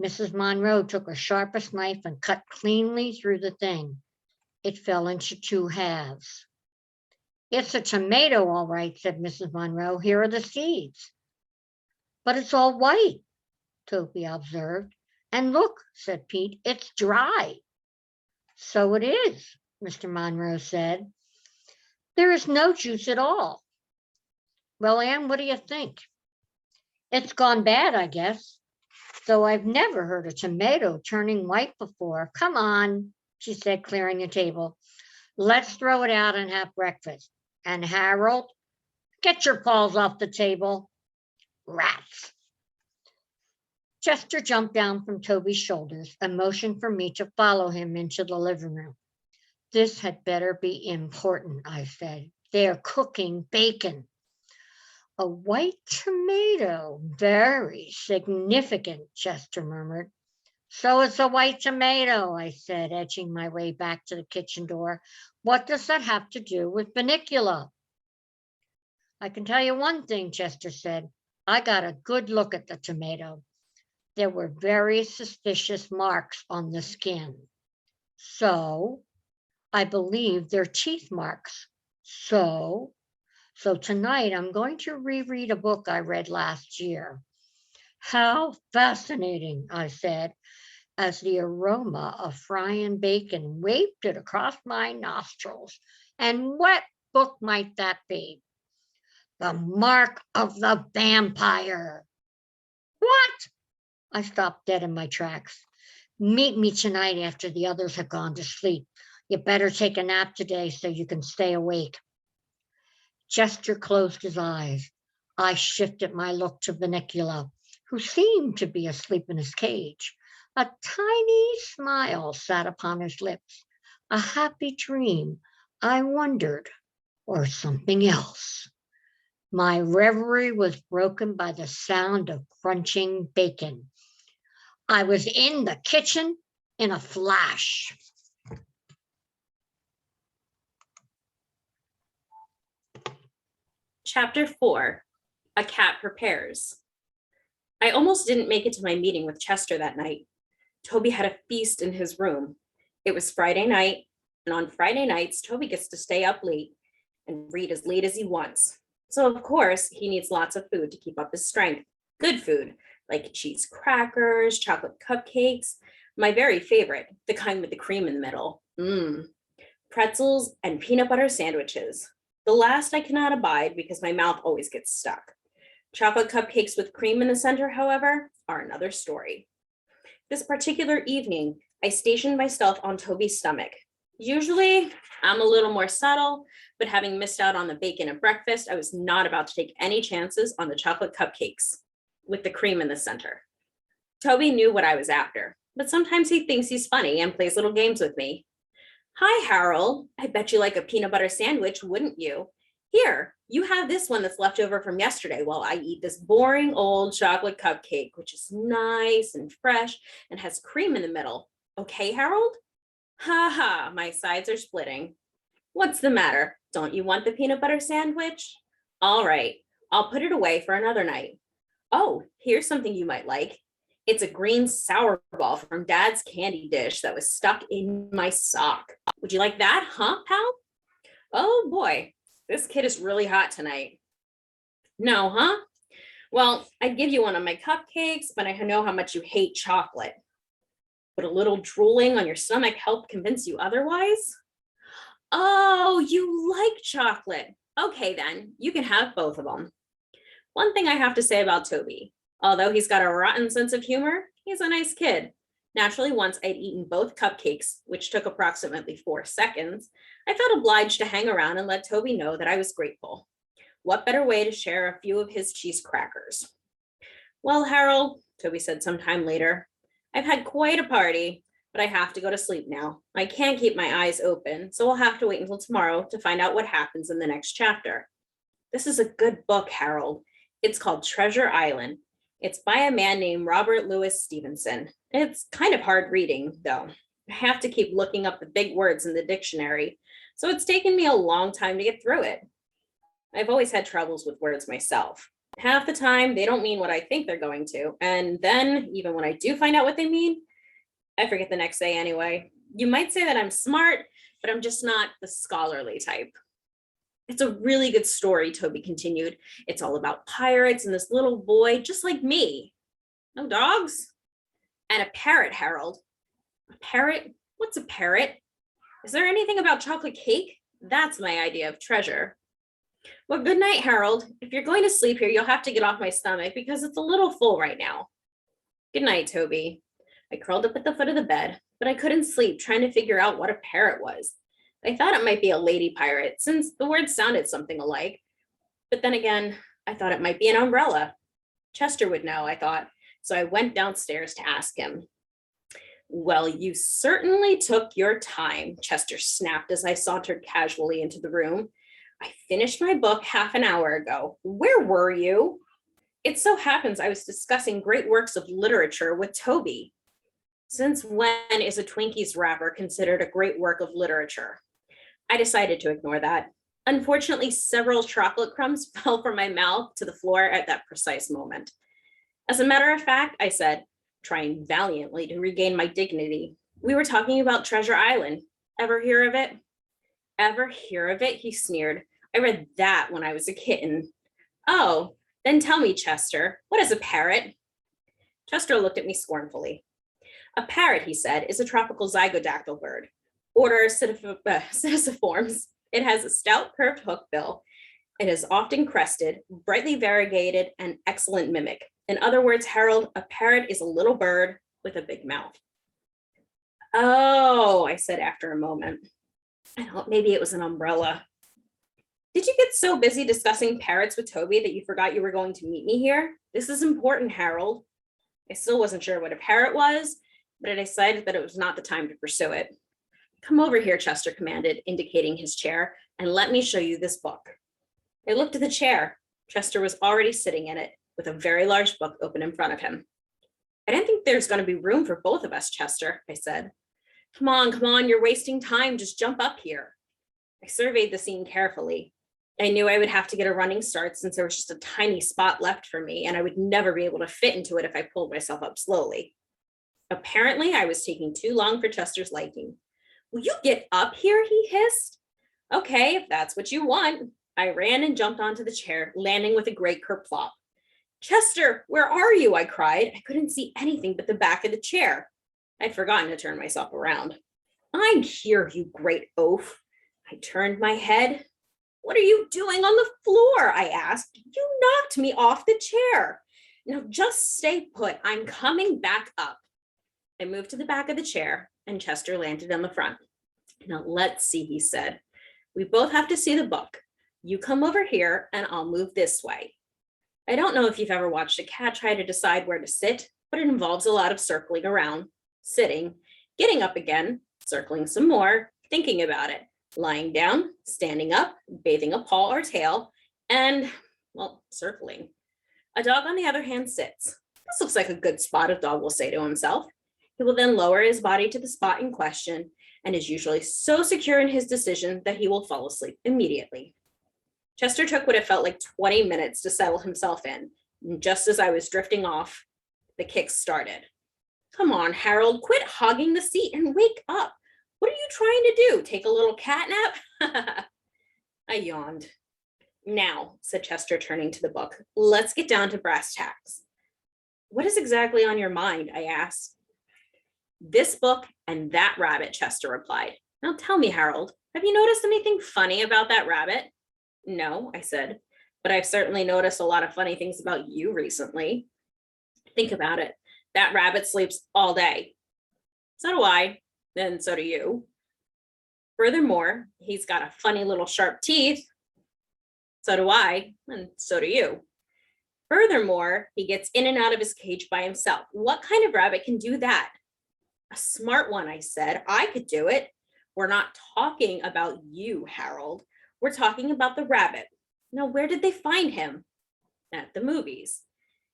Mrs. Monroe took her sharpest knife and cut cleanly through the thing. It fell into two halves. It's a tomato, all right, said Mrs. Monroe. Here are the seeds. But it's all white, Toby observed. And look, said Pete, it's dry. So it is, Mr. Monroe said. There is no juice at all. Well, Anne, what do you think? It's gone bad, I guess. Though I've never heard a tomato turning white before. Come on, she said, clearing the table. Let's throw it out and have breakfast. And Harold, get your paws off the table. Rats. Chester jumped down from Toby's shoulders and motioned for me to follow him into the living room. This had better be important, I said. They're cooking bacon. A white tomato, very significant, Chester murmured. So it's a white tomato, I said, edging my way back to the kitchen door. What does that have to do with Bunnicula? I can tell you one thing, Chester said. I got a good look at the tomato. There were very suspicious marks on the skin. So, I believe they're teeth marks. So tonight I'm going to reread a book I read last year. How fascinating, I said, as the aroma of frying bacon wafted across my nostrils. And what book might that be? The Mark of the Vampire. What? I stopped dead in my tracks. Meet me tonight after the others have gone to sleep. You better take a nap today so you can stay awake. Chester closed his eyes. I shifted my look to Bunnicula, who seemed to be asleep in his cage. A tiny smile sat upon his lips. A happy dream, I wondered, or something else. My reverie was broken by the sound of crunching bacon. I was in the kitchen in a flash. Chapter 4, A Cat Prepares. I almost didn't make it to my meeting with Chester that night. Toby had a feast in his room. It was Friday night, and on Friday nights, Toby gets to stay up late and read as late as he wants. So of course, he needs lots of food to keep up his strength. Good food, like cheese crackers, chocolate cupcakes, my very favorite, the kind with the cream in the middle. Pretzels and peanut butter sandwiches. The last I cannot abide because my mouth always gets stuck. Chocolate cupcakes with cream in the center, however, are another story. This particular evening, I stationed myself on Toby's stomach. Usually, I'm a little more subtle, but having missed out on the bacon at breakfast, I was not about to take any chances on the chocolate cupcakes with the cream in the center. Toby knew what I was after, but sometimes he thinks he's funny and plays little games with me. Hi, Harold. I bet you like a peanut butter sandwich, wouldn't you? Here, you have this one that's left over from yesterday while I eat this boring old chocolate cupcake, which is nice and fresh and has cream in the middle. Okay, Harold? Ha ha, my sides are splitting. What's the matter? Don't you want the peanut butter sandwich? All right, I'll put it away for another night. Oh, here's something you might like. It's a green sour ball from Dad's candy dish that was stuck in my sock. Would you like that, huh, pal? Oh boy, this kid is really hot tonight. No, huh? Well, I'd give you one of my cupcakes, but I know how much you hate chocolate. Would a little drooling on your stomach help convince you otherwise? Oh, you like chocolate. Okay then, you can have both of them. One thing I have to say about Toby, although he's got a rotten sense of humor, he's a nice kid. Naturally, once I'd eaten both cupcakes, which took approximately 4 seconds, I felt obliged to hang around and let Toby know that I was grateful. What better way to share a few of his cheese crackers? Well, Harold, Toby said sometime later, I've had quite a party, but I have to go to sleep now. I can't keep my eyes open, so I'll have to wait until tomorrow to find out what happens in the next chapter. This is a good book, Harold. It's called Treasure Island. It's by a man named Robert Louis Stevenson. It's kind of hard reading, though. I have to keep looking up the big words in the dictionary, so it's taken me a long time to get through it. I've always had troubles with words myself. Half the time, they don't mean what I think they're going to, and then, even when I do find out what they mean, I forget the next day anyway. You might say that I'm smart, but I'm just not the scholarly type. It's a really good story, Toby continued. It's all about pirates and this little boy, just like me. No dogs? And a parrot, Harold. A parrot? What's a parrot? Is there anything about chocolate cake? That's my idea of treasure. Well, good night, Harold. If you're going to sleep here, you'll have to get off my stomach because it's a little full right now. Good night, Toby. I curled up at the foot of the bed, but I couldn't sleep trying to figure out what a parrot was. I thought it might be a lady pirate since the words sounded something alike. But then again, I thought it might be an umbrella. Chester would know, I thought, so I went downstairs to ask him. Well, you certainly took your time, Chester snapped as I sauntered casually into the room. I finished my book half an hour ago. Where were you? It so happens I was discussing great works of literature with Toby. Since when is a Twinkies wrapper considered a great work of literature? I decided to ignore that. Unfortunately, several chocolate crumbs fell from my mouth to the floor at that precise moment. As a matter of fact, I said, trying valiantly to regain my dignity, we were talking about Treasure Island. Ever hear of it? Ever hear of it? He sneered. I read that when I was a kitten. Oh, then tell me, Chester, what is a parrot? Chester looked at me scornfully. A parrot, he said, is a tropical zygodactyl bird. Order Psittaciformes. It has a stout curved hook bill. It is often crested, brightly variegated, and excellent mimic. In other words, Harold, a parrot is a little bird with a big mouth. Oh, I said after a moment. I thought maybe it was an umbrella. Did you get so busy discussing parrots with Toby that you forgot you were going to meet me here? This is important, Harold. I still wasn't sure what a parrot was, but I decided that it was not the time to pursue it. Come over here, Chester commanded, indicating his chair, and let me show you this book. I looked at the chair. Chester was already sitting in it with a very large book open in front of him. I didn't think there's going to be room for both of us, Chester, I said. Come on, you're wasting time. Just jump up here. I surveyed the scene carefully. I knew I would have to get a running start since there was just a tiny spot left for me, and I would never be able to fit into it if I pulled myself up slowly. Apparently, I was taking too long for Chester's liking. Will you get up here? He hissed. Okay, if that's what you want. I ran and jumped onto the chair, landing with a great kerplop. Chester, where are you? I cried. I couldn't see anything but the back of the chair. I'd forgotten to turn myself around. I'm here, you great oaf. I turned my head. What are you doing on the floor? I asked. You knocked me off the chair. Now just stay put. I'm coming back up. I moved to the back of the chair and Chester landed on the front. Now let's see, he said. We both have to see the book. You come over here and I'll move this way. I don't know if you've ever watched a cat try to decide where to sit, but it involves a lot of circling around, sitting, getting up again, circling some more, thinking about it, lying down, standing up, bathing a paw or tail, and, well, circling. A dog, on the other hand, sits. This looks like a good spot, a dog will say to himself. He will then lower his body to the spot in question and is usually so secure in his decision that he will fall asleep immediately. Chester took what it felt like 20 minutes to settle himself in, and just as I was drifting off, the kicks started. Come on, Harold, quit hogging the seat and wake up. What are you trying to do? Take a little cat nap? I yawned. Now, said Chester, turning to the book, let's get down to brass tacks. What is exactly on your mind? I asked. This book and that rabbit, Chester replied. Now tell me, Harold, have you noticed anything funny about that rabbit? No, I said, but I've certainly noticed a lot of funny things about you recently. Think about it. That rabbit sleeps all day. So do I, and so do you. Furthermore, he's got a funny little sharp teeth. So do I, and so do you. Furthermore, he gets in and out of his cage by himself. What kind of rabbit can do that? A smart one, I said. I could do it. We're not talking about you, Harold. We're talking about the rabbit. Now, where did they find him? At the movies.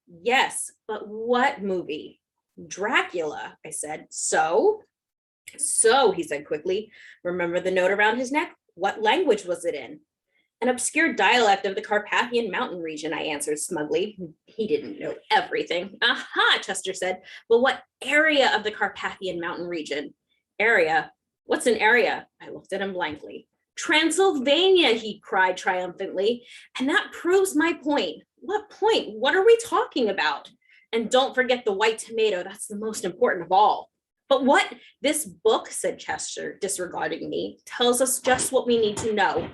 Yes, but what movie? Dracula, I said. So? So, he said quickly, remember the note around his neck? What language was it in? An obscure dialect of the Carpathian mountain region, I answered smugly. He didn't know everything. Aha, Chester said. But what area of the Carpathian mountain region? Area? What's an area? I looked at him blankly. Transylvania, he cried triumphantly. And that proves my point. What point? What are we talking about? And don't forget the white tomato. That's the most important of all. But what? This book, said Chester, disregarding me, tells us just what we need to know.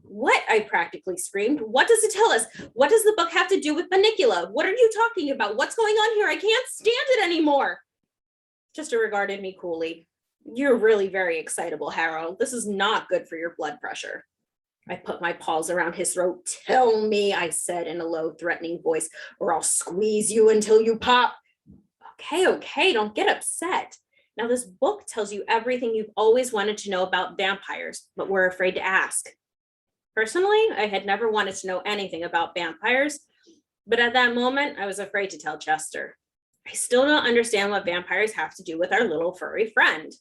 What? I practically screamed. What does it tell us? What does the book have to do with Bunnicula? What are you talking about? What's going on here? I can't stand it anymore. Chester regarded me coolly. You're really very excitable, Harold. This is not good for your blood pressure. I put my paws around his throat. Tell me, I said in a low, threatening voice, or I'll squeeze you until you pop. Okay, don't get upset. Now, this book tells you everything you've always wanted to know about vampires, but were afraid to ask. Personally, I had never wanted to know anything about vampires, but at that moment, I was afraid to tell Chester. I still don't understand what vampires have to do with our little furry friend.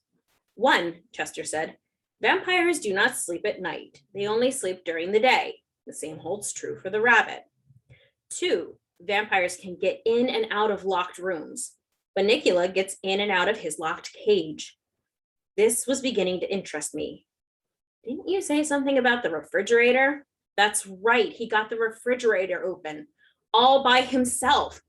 1, Chester said, vampires do not sleep at night. They only sleep during the day. The same holds true for the rabbit. 2, vampires can get in and out of locked rooms. Bunnicula gets in and out of his locked cage. This was beginning to interest me. Didn't you say something about the refrigerator? That's right, he got the refrigerator open, all by himself.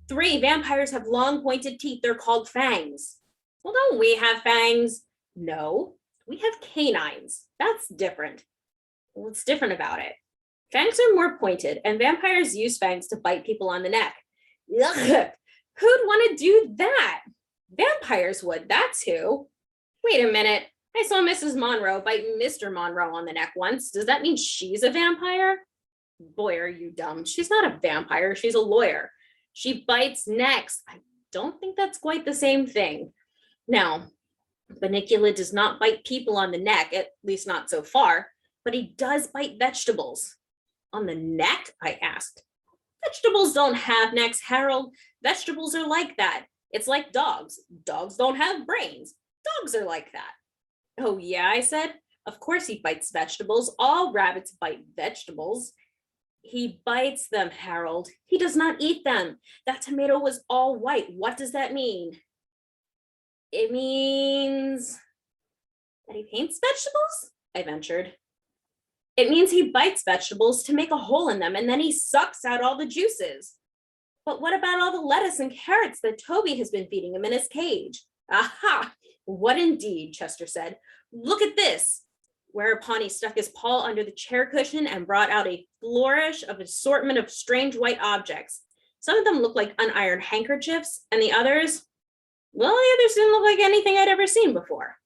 3, vampires have long pointed teeth. They're called fangs. Well, don't we have fangs? No, we have canines. That's different. What's different about it? Fangs are more pointed, and vampires use fangs to bite people on the neck. Ugh, who'd want to do that? Vampires would, that's who. Wait a minute. I saw Mrs. Monroe bite Mr. Monroe on the neck once. Does that mean she's a vampire? Boy, are you dumb. She's not a vampire. She's a lawyer. She bites necks. I don't think that's quite the same thing. Now, Bunnicula does not bite people on the neck, at least not so far, but he does bite vegetables. On the neck? I asked. Vegetables don't have necks, Harold. Vegetables are like that. It's like dogs. Dogs don't have brains. Dogs are like that. Oh, yeah, I said. Of course he bites vegetables. All rabbits bite vegetables. He bites them, Harold. He does not eat them. That tomato was all white. What does that mean? It means that he paints vegetables? I ventured. It means he bites vegetables to make a hole in them, and then he sucks out all the juices. But what about all the lettuce and carrots that Toby has been feeding him in his cage? Aha! What indeed, Chester said. Look at this. Whereupon he stuck his paw under the chair cushion and brought out a flourish of assortment of strange white objects. Some of them looked like unironed handkerchiefs, and the others, well, the others didn't look like anything I'd ever seen before.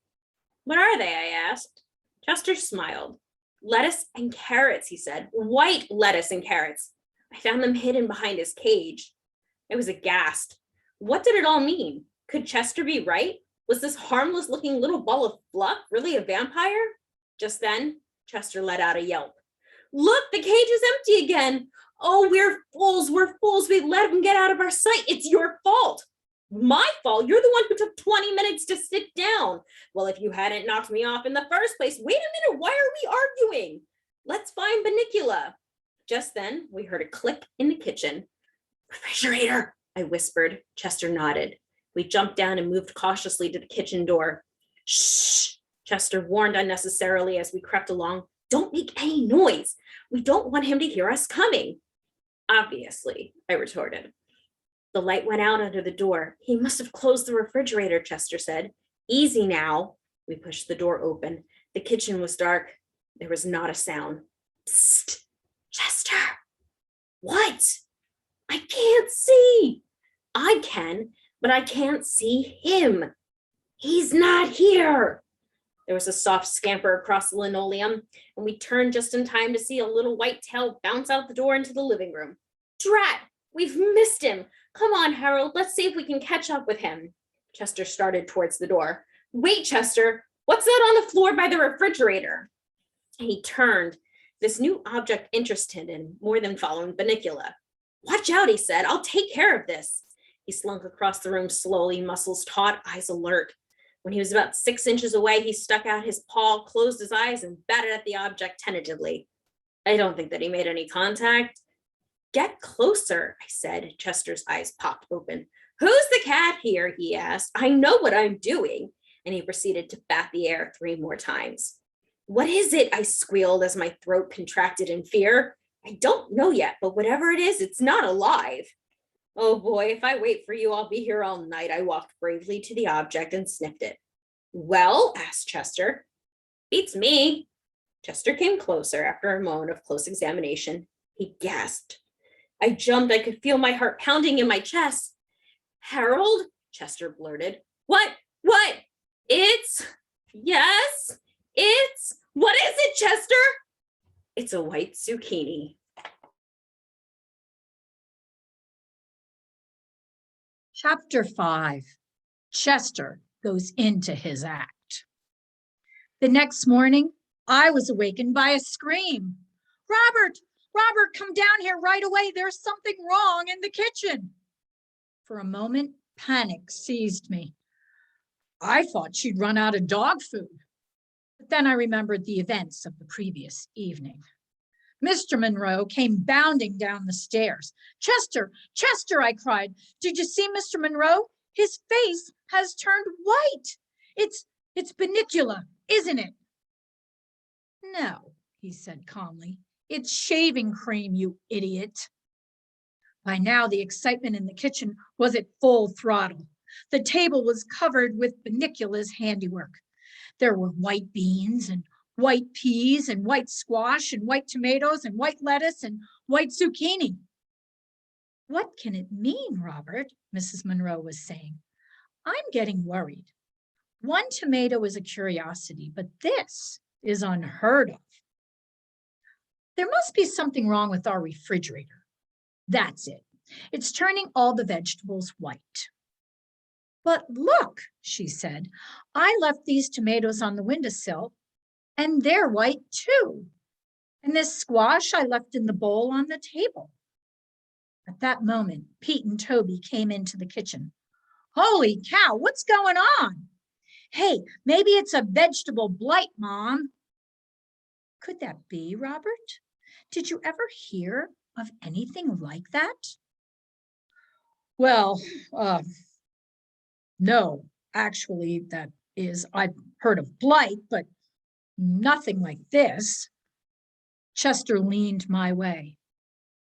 What are they? I asked. Chester smiled. Lettuce and carrots, he said. White lettuce and carrots. I found them hidden behind his cage. I was aghast. What did it all mean? Could Chester be right? Was this harmless looking little ball of fluff really a vampire? Just then, Chester let out a yelp. Look, the cage is empty again. Oh, we're fools. We let him get out of our sight. It's your fault. My fault? You're the one who took 20 minutes to sit down. Well, if you hadn't knocked me off in the first place, wait a minute, why are we arguing? Let's find Bunnicula. Just then, we heard a click in the kitchen. Refrigerator, I whispered. Chester nodded. We jumped down and moved cautiously to the kitchen door. Shh, Chester warned unnecessarily as we crept along. Don't make any noise. We don't want him to hear us coming. Obviously, I retorted. The light went out under the door. He must have closed the refrigerator, Chester said. Easy now. We pushed the door open. The kitchen was dark. There was not a sound. Psst, Chester. What? I can't see. I can, but I can't see him. He's not here. There was a soft scamper across the linoleum, and we turned just in time to see a little white tail bounce out the door into the living room. Drat, we've missed him. Come on, Harold, let's see if we can catch up with him. Chester started towards the door. Wait, Chester, what's that on the floor by the refrigerator? He turned. This new object interested him more than following Bunnicula. Watch out, he said. I'll take care of this. He slunk across the room slowly, muscles taut, eyes alert. When he was about 6 inches away, he stuck out his paw, closed his eyes, and batted at the object tentatively. I don't think that he made any contact. Get closer, I said. Chester's eyes popped open. Who's the cat here? He asked. I know what I'm doing. And he proceeded to bat the air 3 more times. What is it? I squealed as my throat contracted in fear. I don't know yet, but whatever it is, it's not alive. Oh boy, if I wait for you, I'll be here all night. I walked bravely to the object and sniffed it. Well, asked Chester. Beats me. Chester came closer after a moment of close examination. He gasped. I jumped. I could feel my heart pounding in my chest. Harold? Chester blurted. What? Yes, what is it, Chester? It's a white zucchini. Chapter 5, Chester goes into his act. The next morning, I was awakened by a scream. Robert, come down here right away. There's something wrong in the kitchen. For a moment, panic seized me. I thought she'd run out of dog food. But then I remembered the events of the previous evening. Mr. Monroe came bounding down the stairs. Chester, I cried. Did you see Mr. Monroe? His face has turned white. It's Bunnicula, isn't it? No, he said calmly. It's shaving cream, you idiot. By now, the excitement in the kitchen was at full throttle. The table was covered with Bunnicula's handiwork. There were white beans and white peas and white squash and white tomatoes and white lettuce and white zucchini. What can it mean, Robert? Mrs. Monroe was saying. I'm getting worried. One tomato is a curiosity, but this is unheard of. There must be something wrong with our refrigerator. That's it. It's turning all the vegetables white. But look, she said, I left these tomatoes on the windowsill and they're white too. And this squash I left in the bowl on the table. At that moment, Pete and Toby came into the kitchen. Holy cow, what's going on? Hey, maybe it's a vegetable blight, Mom. Could that be, Robert? Did you ever hear of anything like that? Well, no, actually, that is, I've heard of blight, but nothing like this. Chester leaned my way.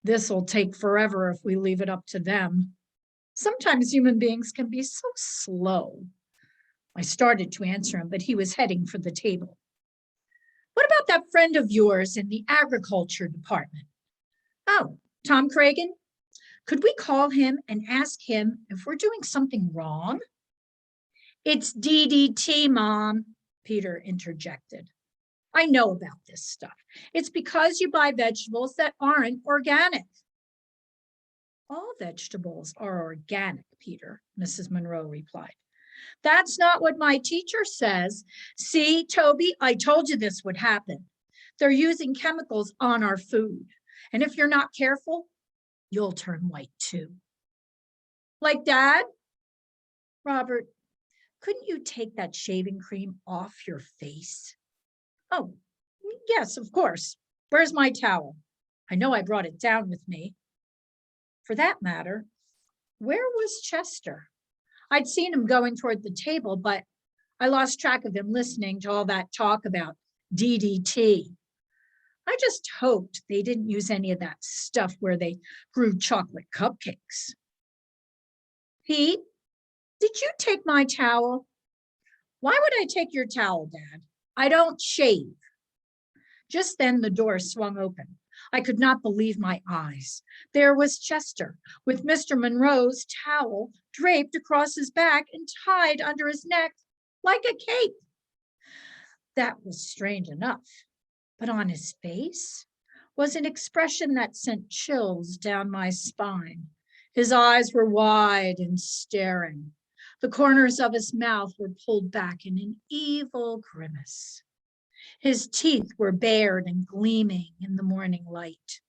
This'll take forever if we leave it up to them. Sometimes human beings can be so slow. I started to answer him, but he was heading for the table. What about that friend of yours in the agriculture department? Oh, Tom Cragen? Could we call him and ask him if we're doing something wrong? It's DDT, Mom, Peter interjected. I know about this stuff. It's because you buy vegetables that aren't organic. All vegetables are organic, Peter, Mrs. Monroe replied. That's not what my teacher says. See, Toby, I told you this would happen. They're using chemicals on our food. And if you're not careful, you'll turn white too. Like Dad? Robert, couldn't you take that shaving cream off your face? Oh, yes, of course. Where's my towel? I know I brought it down with me. For that matter, where was Chester? I'd seen him going toward the table, but I lost track of him listening to all that talk about DDT. I just hoped they didn't use any of that stuff where they grew chocolate cupcakes. Pete, did you take my towel? Why would I take your towel, Dad? I don't shave. Just then the door swung open. I could not believe my eyes. There was Chester with Mr. Monroe's towel draped across his back and tied under his neck like a cape. That was strange enough, but on his face was an expression that sent chills down my spine. His eyes were wide and staring. The corners of his mouth were pulled back in an evil grimace. His teeth were bared and gleaming in the morning light.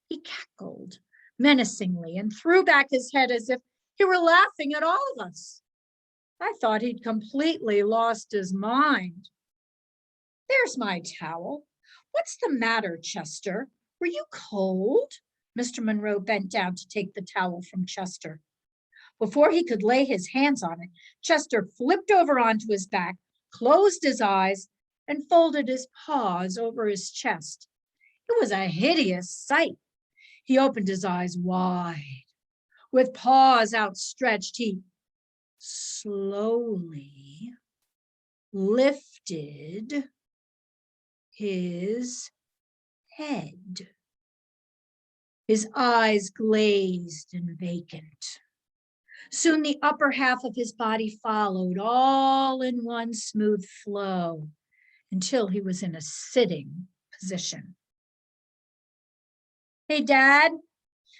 He cackled menacingly and threw back his head as if he were laughing at all of us. I thought he'd completely lost his mind. There's my towel. What's the matter, Chester? Were you cold? Mr. Monroe bent down to take the towel from Chester. Before he could lay his hands on it, Chester flipped over onto his back, closed his eyes, and folded his paws over his chest. It was a hideous sight. He opened his eyes wide. With paws outstretched, he slowly lifted his head. His eyes glazed and vacant. Soon the upper half of his body followed, all in one smooth flow, until he was in a sitting position. Hey, Dad,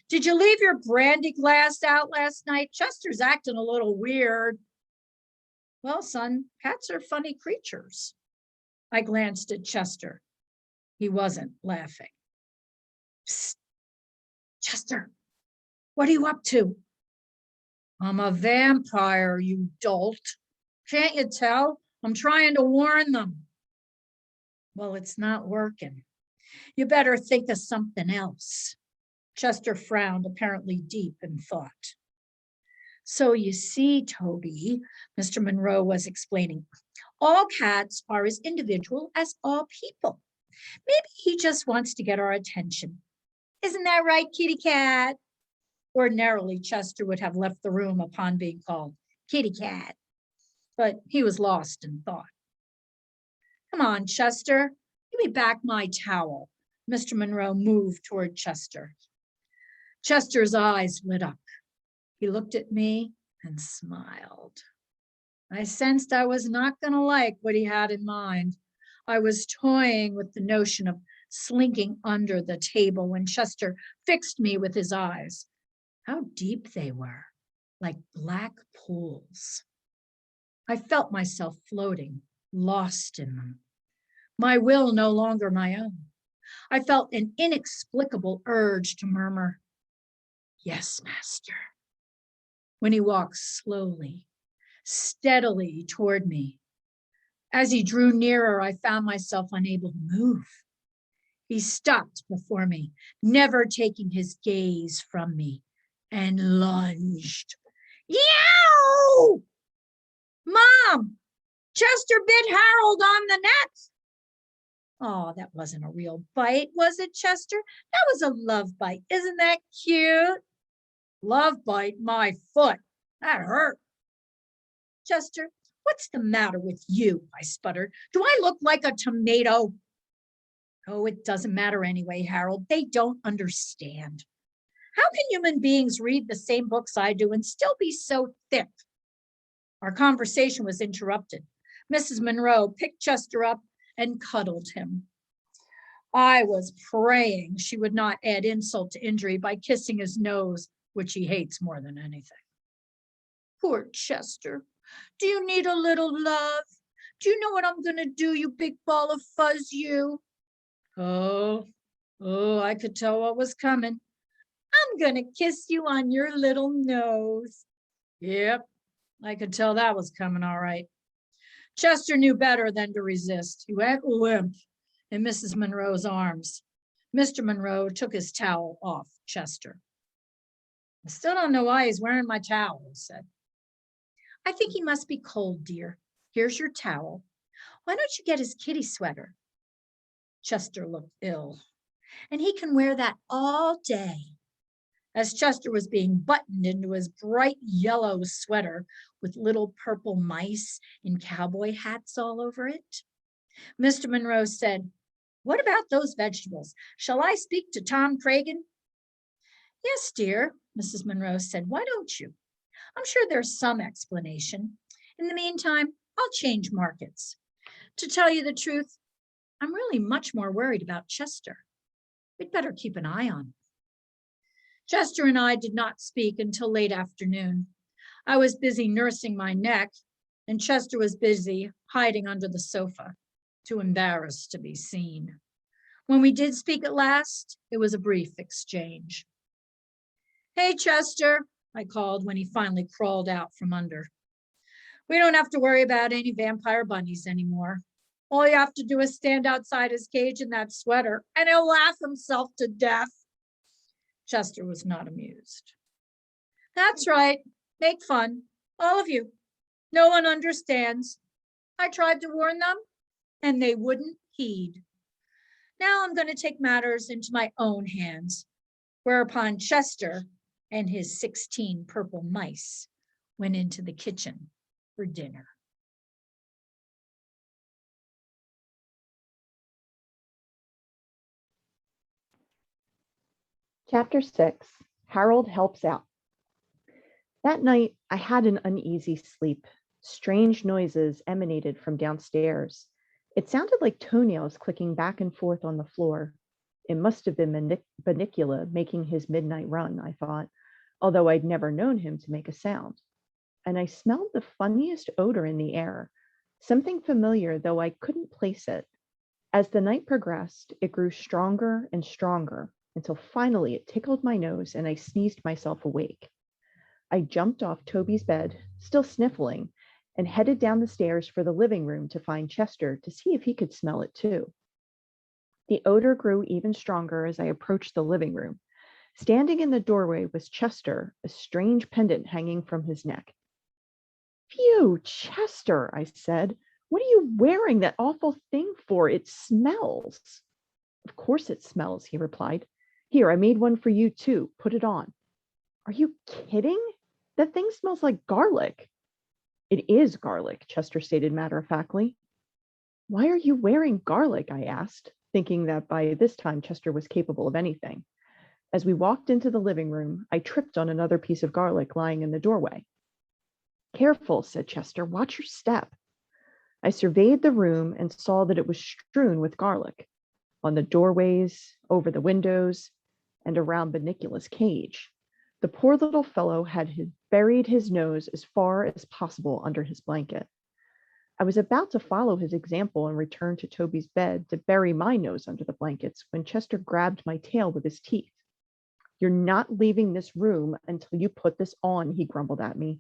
did you leave your brandy glass out last night? Chester's acting a little weird. Well, son, cats are funny creatures. I glanced at Chester. He wasn't laughing. Psst. Chester, what are you up to? I'm a vampire, you dolt. Can't you tell? I'm trying to warn them. Well, it's not working. You better think of something else. Chester frowned, apparently deep in thought. So you see, Toby, Mr. Monroe was explaining, all cats are as individual as all people. Maybe he just wants to get our attention. Isn't that right, kitty cat? Ordinarily, Chester would have left the room upon being called kitty cat, but he was lost in thought. Come on, Chester, give me back my towel. Mr. Monroe moved toward Chester. Chester's eyes lit up. He looked at me and smiled. I sensed I was not going to like what he had in mind. I was toying with the notion of slinking under the table when Chester fixed me with his eyes. How deep they were, like black pools. I felt myself floating, lost in them. My will no longer my own. I felt an inexplicable urge to murmur, "Yes, master," when he walked slowly, steadily toward me. As he drew nearer, I found myself unable to move. He stopped before me, never taking his gaze from me, and lunged. Yow! Mom, Chester bit Harold on the neck. Oh, that wasn't a real bite, was it, Chester? That was a love bite. Isn't that cute? Love bite my foot. That hurt. Chester, what's the matter with you? I sputtered. Do I look like a tomato? Oh, it doesn't matter anyway, Harold. They don't understand. How can human beings read the same books I do and still be so thick? Our conversation was interrupted. Mrs. Monroe picked Chester up and cuddled him. I was praying she would not add insult to injury by kissing his nose, which he hates more than anything. Poor Chester. Do you need a little love? Do you know what I'm going to do, you big ball of fuzz, you? Oh, I could tell what was coming. I'm going to kiss you on your little nose. Yep, I could tell that was coming all right. Chester knew better than to resist. He went limp in Mrs. Monroe's arms. Mr. Monroe took his towel off Chester. I still don't know why he's wearing my towel, he said. I think he must be cold, dear. Here's your towel. Why don't you get his kitty sweater? Chester looked ill, and he can wear that all day. As Chester was being buttoned into his bright yellow sweater with little purple mice in cowboy hats all over it, Mr. Monroe said, "What about those vegetables? Shall I speak to Tom Cragen?" "Yes, dear," Mrs. Monroe said. "Why don't you? I'm sure there's some explanation. In the meantime, I'll change markets. To tell you the truth, I'm really much more worried about Chester. We'd better keep an eye on him." Chester and I did not speak until late afternoon. I was busy nursing my neck, and Chester was busy hiding under the sofa, too embarrassed to be seen. When we did speak at last, it was a brief exchange. "Hey, Chester," I called when he finally crawled out from under. We don't have to worry about any vampire bunnies anymore. All you have to do is stand outside his cage in that sweater and he'll laugh himself to death. Chester was not amused. That's right. Make fun. All of you. No one understands. I tried to warn them and they wouldn't heed. Now I'm going to take matters into my own hands. Whereupon Chester and his 16 purple mice went into the kitchen for dinner. Chapter 6, Harold Helps Out. That night, I had an uneasy sleep. Strange noises emanated from downstairs. It sounded like toenails clicking back and forth on the floor. It must have been Bunnicula making his midnight run, I thought, although I'd never known him to make a sound. And I smelled the funniest odor in the air, something familiar, though I couldn't place it. As the night progressed, it grew stronger and stronger, until finally it tickled my nose and I sneezed myself awake. I jumped off Toby's bed, still sniffling, and headed down the stairs for the living room to find Chester to see if he could smell it too. The odor grew even stronger as I approached the living room. Standing in the doorway was Chester, a strange pendant hanging from his neck. "Phew, Chester," I said. "What are you wearing that awful thing for? It smells." "Of course it smells," he replied. "Here, I made one for you too. Put it on." "Are you kidding? That thing smells like garlic." "It is garlic," Chester stated matter-of-factly. "Why are you wearing garlic?" I asked, thinking that by this time Chester was capable of anything. As we walked into the living room, I tripped on another piece of garlic lying in the doorway. "Careful," said Chester. "Watch your step." I surveyed the room and saw that it was strewn with garlic, on the doorways, over the windows, and around Bunnicula's cage. The poor little fellow had buried his nose as far as possible under his blanket. I was about to follow his example and return to Toby's bed to bury my nose under the blankets when Chester grabbed my tail with his teeth. "You're not leaving this room until you put this on," he grumbled at me.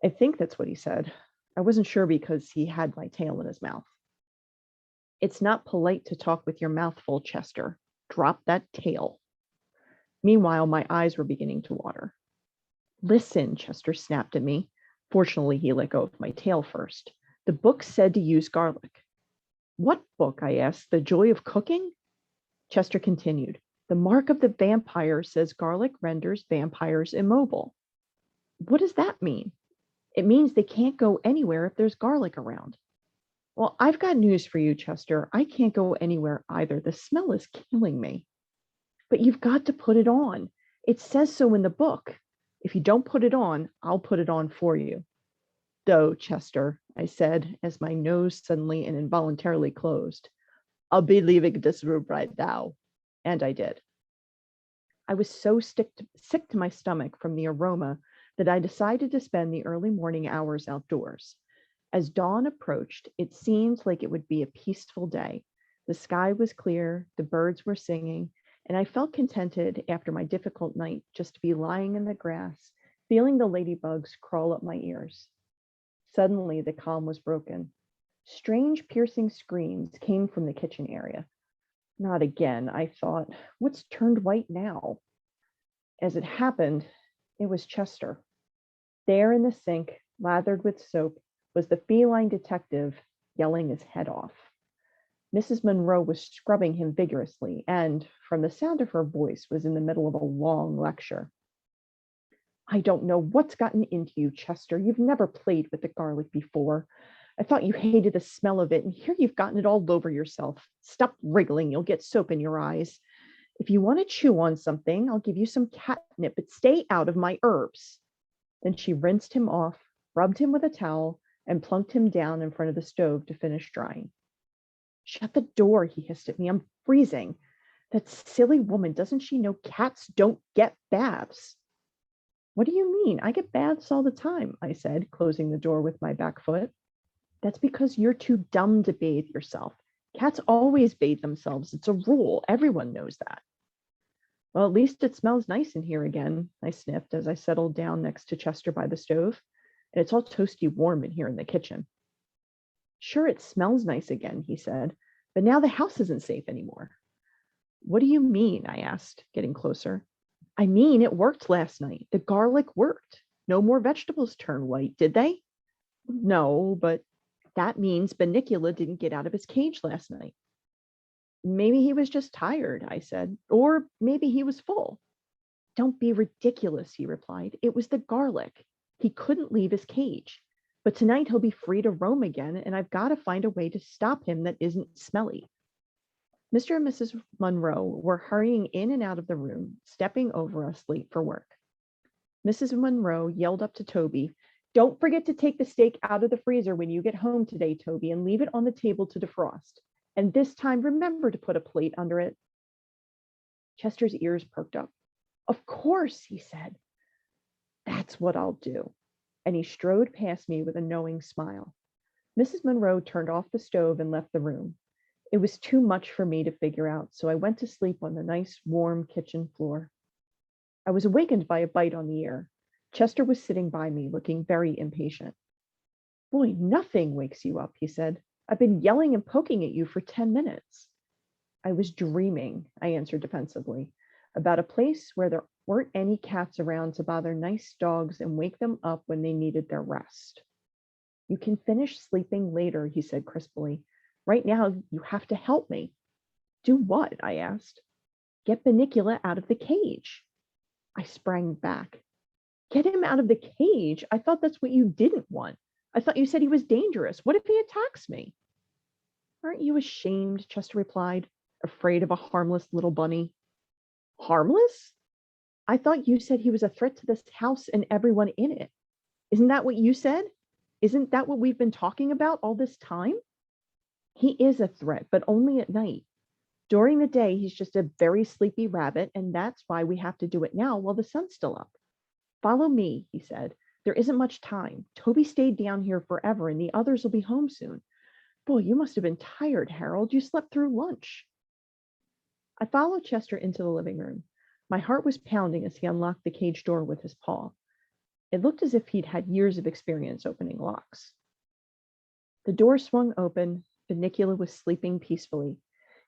I think that's what he said. I wasn't sure because he had my tail in his mouth. "It's not polite to talk with your mouth full, Chester. Drop that tail." Meanwhile, my eyes were beginning to water. "Listen," Chester snapped at me. Fortunately, he let go of my tail first. "The book said to use garlic." "What book?" I asked. "The Joy of Cooking?" Chester continued. "The mark of the vampire says garlic renders vampires immobile." "What does that mean?" "It means they can't go anywhere if there's garlic around." "Well, I've got news for you, Chester. I can't go anywhere either. The smell is killing me." "But you've got to put it on. It says so in the book. If you don't put it on, I'll put it on for you." "Doh, Chester," I said, as my nose suddenly and involuntarily closed. "I'll be leaving this room right now." And I did. I was so sick to my stomach from the aroma that I decided to spend the early morning hours outdoors. As dawn approached, it seemed like it would be a peaceful day. The sky was clear, the birds were singing, and I felt contented after my difficult night just to be lying in the grass, feeling the ladybugs crawl up my ears. Suddenly, the calm was broken. Strange piercing screams came from the kitchen area. Not again, I thought. What's turned white now? As it happened, it was Chester. There in the sink, lathered with soap, was the feline detective yelling his head off. Mrs. Monroe was scrubbing him vigorously and, from the sound of her voice, was in the middle of a long lecture. "I don't know what's gotten into you, Chester. You've never played with the garlic before. I thought you hated the smell of it, and here you've gotten it all over yourself. Stop wriggling. You'll get soap in your eyes. If you want to chew on something, I'll give you some catnip, but stay out of my herbs." Then she rinsed him off, rubbed him with a towel, and plunked him down in front of the stove to finish drying. "Shut the door," he hissed at me. "I'm freezing. That silly woman, doesn't she know cats don't get baths?" "What do you mean? I get baths all the time," I said, closing the door with my back foot. "That's because you're too dumb to bathe yourself. Cats always bathe themselves. It's a rule. Everyone knows that." "Well, at least it smells nice in here again," I sniffed as I settled down next to Chester by the stove. and it's all toasty warm in here in the kitchen. Sure, it smells nice again, he said, but now the house isn't safe anymore. What do you mean? I asked, getting closer. I mean, it worked last night. The garlic worked. No more vegetables turned white, did they? No, but that means Bunnicula didn't get out of his cage last night. Maybe he was just tired, I said, or maybe he was full. Don't be ridiculous, he replied. It was the garlic. He couldn't leave his cage. But tonight he'll be free to roam again, and I've got to find a way to stop him that isn't smelly. Mr. and Mrs. Monroe were hurrying in and out of the room, stepping over us late for work. Mrs. Monroe yelled up to Toby, "Don't forget to take the steak out of the freezer when you get home today, Toby, and leave it on the table to defrost. And this time, remember to put a plate under it." Chester's ears perked up. "Of course," he said. "That's what I'll do." And he strode past me with a knowing smile. Mrs. Monroe turned off the stove and left the room. It was too much for me to figure out, so I went to sleep on the nice, warm kitchen floor. I was awakened by a bite on the ear. Chester was sitting by me, looking very impatient. "Boy, nothing wakes you up," he said. "I've been yelling and poking at you for 10 minutes. "I was dreaming," I answered defensively, "about a place where there weren't any cats around to bother nice dogs and wake them up when they needed their rest." "You can finish sleeping later," he said crisply. "Right now, you have to help me." "Do what?" I asked. "Get Bunnicula out of the cage." I sprang back. "Get him out of the cage? I thought that's what you didn't want. I thought you said he was dangerous. What if he attacks me?" "Aren't you ashamed?" Chester replied, "afraid of a harmless little bunny?" "Harmless? I thought you said he was a threat to this house and everyone in it. Isn't that what you said? Isn't that what we've been talking about all this time?" "He is a threat, but only at night. During the day, he's just a very sleepy rabbit, and that's why we have to do it now while the sun's still up. Follow me," he said. "There isn't much time. Toby stayed down here forever, and the others will be home soon. Boy, you must have been tired, Harold. You slept through lunch." I followed Chester into the living room. My heart was pounding as he unlocked the cage door with his paw. It looked as if he'd had years of experience opening locks. The door swung open. Bunnicula was sleeping peacefully.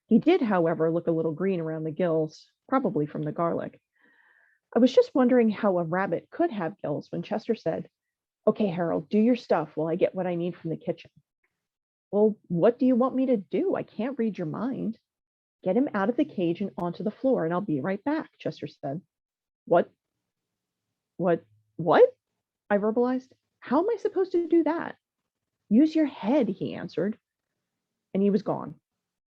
He did, however, look a little green around the gills, probably from the garlic. I was just wondering how a rabbit could have gills when Chester said, "Okay, Harold, do your stuff while I get what I need from the kitchen." "Well, what do you want me to do? I can't read your mind." "Get him out of the cage and onto the floor, and I'll be right back," Chester said. What? What? I verbalized. "How am I supposed to do that?" "Use your head," he answered. And he was gone.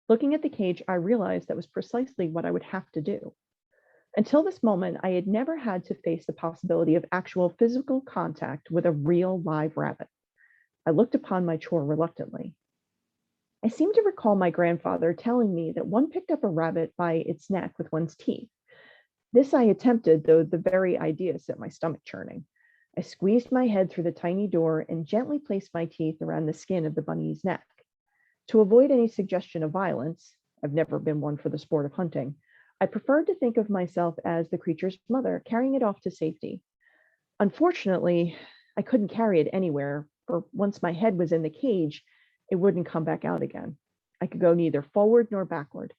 Looking at the cage, I realized that was precisely what I would have to do. Until this moment, I had never had to face the possibility of actual physical contact with a real live rabbit. I looked upon my chore reluctantly. I seem to recall my grandfather telling me that one picked up a rabbit by its neck with one's teeth. This I attempted, though the very idea set my stomach churning. I squeezed my head through the tiny door and gently placed my teeth around the skin of the bunny's neck. To avoid any suggestion of violence, I've never been one for the sport of hunting, I preferred to think of myself as the creature's mother, carrying it off to safety. Unfortunately, I couldn't carry it anywhere, for once my head was in the cage, it wouldn't come back out again. I could go neither forward nor backward.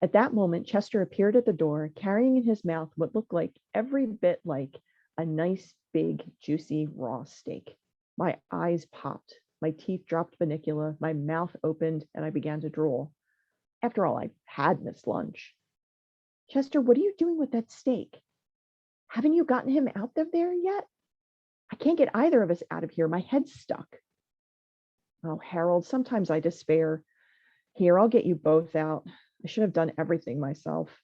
At that moment, Chester appeared at the door, carrying in his mouth what looked like every bit like a nice, big, juicy, raw steak. My eyes popped. My teeth dropped Bunnicula, my mouth opened, and I began to drool. After all, I had missed lunch. "Chester, what are you doing with that steak? Haven't you gotten him out of there yet? I can't get either of us out of here. My head's stuck." "Oh, Harold, sometimes I despair. Here, I'll get you both out. I should have done everything myself."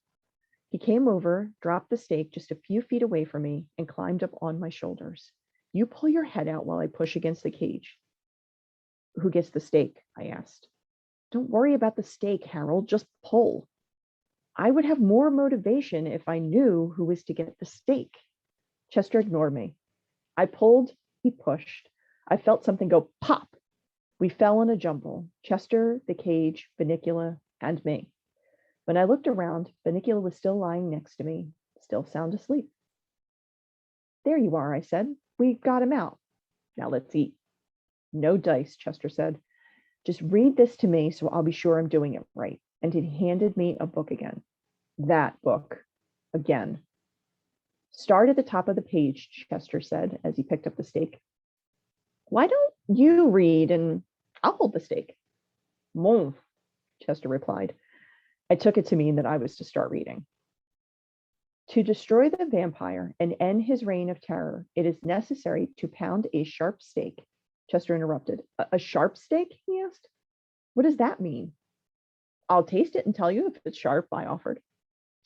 He came over, dropped the steak just a few feet away from me, and climbed up on my shoulders. "You pull your head out while I push against the cage." "Who gets the steak?" I asked. "Don't worry about the steak, Harold. Just pull." "I would have more motivation if I knew who was to get the steak." Chester ignored me. I pulled, he pushed. I felt something go pop. We fell in a jumble: Chester, the cage, Bunnicula, and me. When I looked around, Bunnicula was still lying next to me, still sound asleep. "There you are," I said. "We got him out." Now let's eat. No dice, Chester said. Just read this to me so I'll be sure I'm doing it right. And he handed me a book again. That book. Again. Start at the top of the page, Chester said as he picked up the steak. Why don't you read and I'll hold the steak? Mon, Chester replied. I took it to mean that I was to start reading. To destroy the vampire and end his reign of terror, it is necessary to pound a sharp steak. Chester interrupted. A sharp steak? He asked. What does that mean? I'll taste it and tell you if it's sharp, I offered.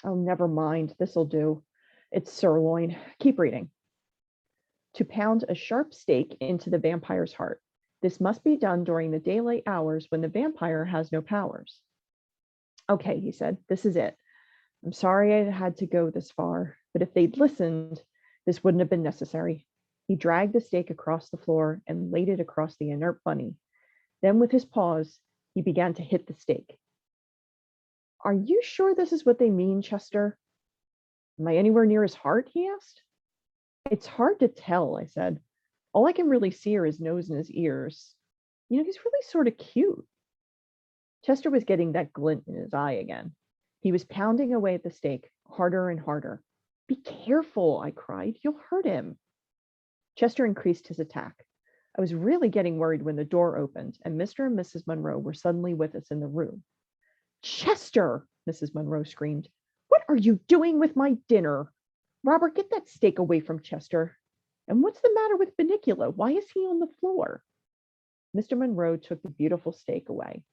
Oh, never mind. This'll do. It's sirloin. Keep reading. To pound a sharp stake into the vampire's heart. This must be done during the daylight hours when the vampire has no powers. Okay, he said, this is it. I'm sorry I had to go this far, but if they'd listened, this wouldn't have been necessary. He dragged the stake across the floor and laid it across the inert bunny. Then with his paws, he began to hit the stake. Are you sure this is what they mean, Chester? Am I anywhere near his heart? He asked. It's hard to tell, I said. All I can really see are his nose and his ears. You know, he's really sort of cute. Chester was getting that glint in his eye again. He was pounding away at the stake, harder and harder. Be careful, I cried. You'll hurt him. Chester increased his attack. I was really getting worried when the door opened and Mr. and Mrs. Monroe were suddenly with us in the room. Chester, Mrs. Monroe screamed. What are you doing with my dinner? Robert, get that steak away from Chester. And what's the matter with Bunnicula? Why is he on the floor? Mr. Monroe took the beautiful steak away.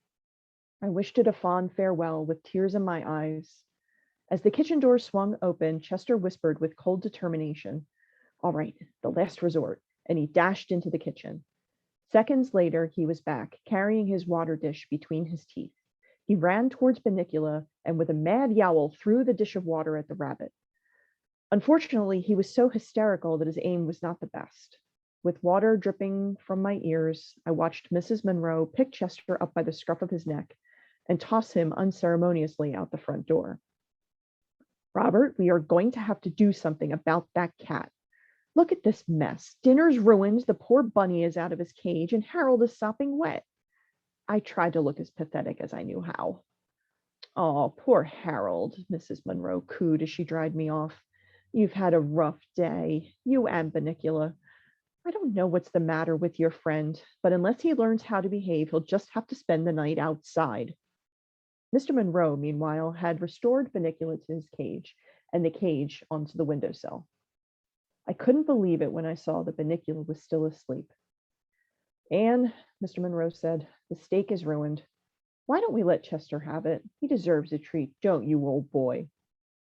I wished it a fond farewell with tears in my eyes. As the kitchen door swung open, Chester whispered with cold determination, all right, the last resort, and he dashed into the kitchen. Seconds later, he was back, carrying his water dish between his teeth. He ran towards Bunnicula and with a mad yowl threw the dish of water at the rabbit. Unfortunately, he was so hysterical that his aim was not the best. With water dripping from my ears, I watched Mrs. Monroe pick Chester up by the scruff of his neck and toss him unceremoniously out the front door. Robert, we are going to have to do something about that cat. Look at this mess. Dinner's ruined, the poor bunny is out of his cage, and Harold is sopping wet. I tried to look as pathetic as I knew how. Oh, poor Harold, Mrs. Monroe cooed as she dried me off. You've had a rough day, you and Bunnicula. I don't know what's the matter with your friend, but unless he learns how to behave, he'll just have to spend the night outside. Mr. Monroe, meanwhile, had restored Bunnicula to his cage and the cage onto the windowsill. I couldn't believe it when I saw that Bunnicula was still asleep. Anne, Mr. Monroe said, the steak is ruined. Why don't we let Chester have it? He deserves a treat, don't you, old boy?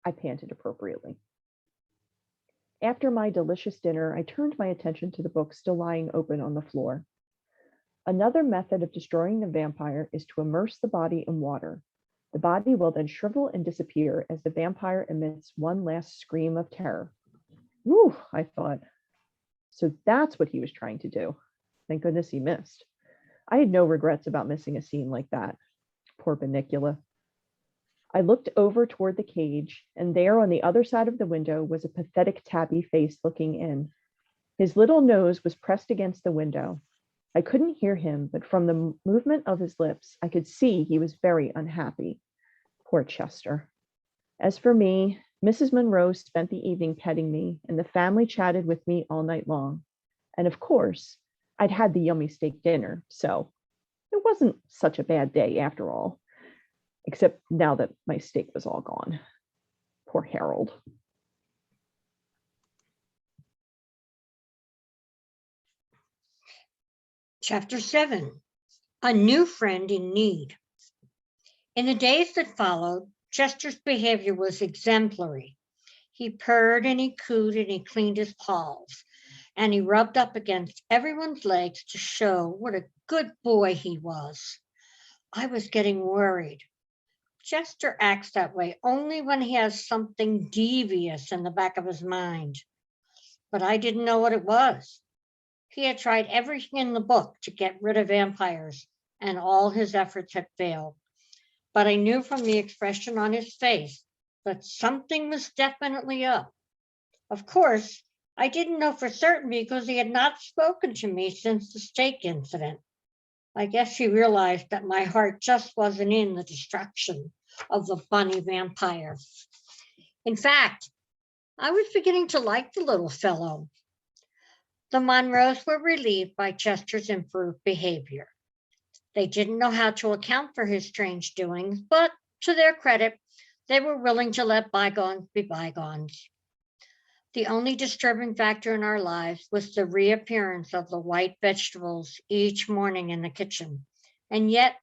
I panted appropriately. After my delicious dinner, I turned my attention to the book still lying open on the floor. Another method of destroying the vampire is to immerse the body in water. The body will then shrivel and disappear as the vampire emits one last scream of terror. Whew, I thought. So that's what he was trying to do. Thank goodness he missed. I had no regrets about missing a scene like that. Poor Bunnicula. I looked over toward the cage, and there on the other side of the window was a pathetic tabby face looking in. His little nose was pressed against the window. I couldn't hear him, but from the movement of his lips, I could see he was very unhappy. Poor Chester. As for me, Mrs. Monroe spent the evening petting me, and the family chatted with me all night long. And of course, I'd had the yummy steak dinner, so it wasn't such a bad day after all, except now that my steak was all gone. Poor Harold. Chapter 7, A New Friend in Need. In the days that followed, Chester's behavior was exemplary. He purred and he cooed and he cleaned his paws, and he rubbed up against everyone's legs to show what a good boy he was. I was getting worried. Chester acts that way only when he has something devious in the back of his mind. But I didn't know what it was. He had tried everything in the book to get rid of vampires, and all his efforts had failed. But I knew from the expression on his face that something was definitely up. Of course, I didn't know for certain because he had not spoken to me since the steak incident. I guess he realized that my heart just wasn't in the destruction of the bunny vampire. In fact, I was beginning to like the little fellow. The Monroes were relieved by Chester's improved behavior. They didn't know how to account for his strange doings, but to their credit, they were willing to let bygones be bygones. The only disturbing factor in our lives was the reappearance of the white vegetables each morning in the kitchen. And yet,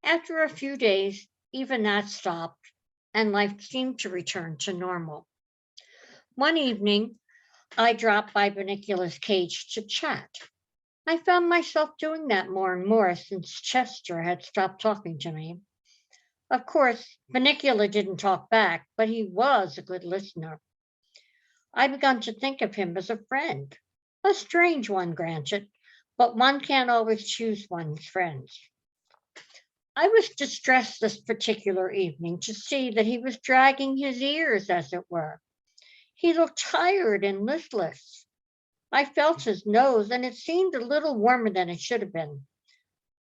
after a few days, even that stopped, and life seemed to return to normal. One evening, I dropped by Bunnicula's cage to chat. I found myself doing that more and more since Chester had stopped talking to me. Of course, Bunnicula didn't talk back, but he was a good listener. I began to think of him as a friend, a strange one, granted, but one can't always choose one's friends. I was distressed this particular evening to see that he was dragging his ears, as it were. He looked tired and listless. I felt his nose, and it seemed a little warmer than it should have been.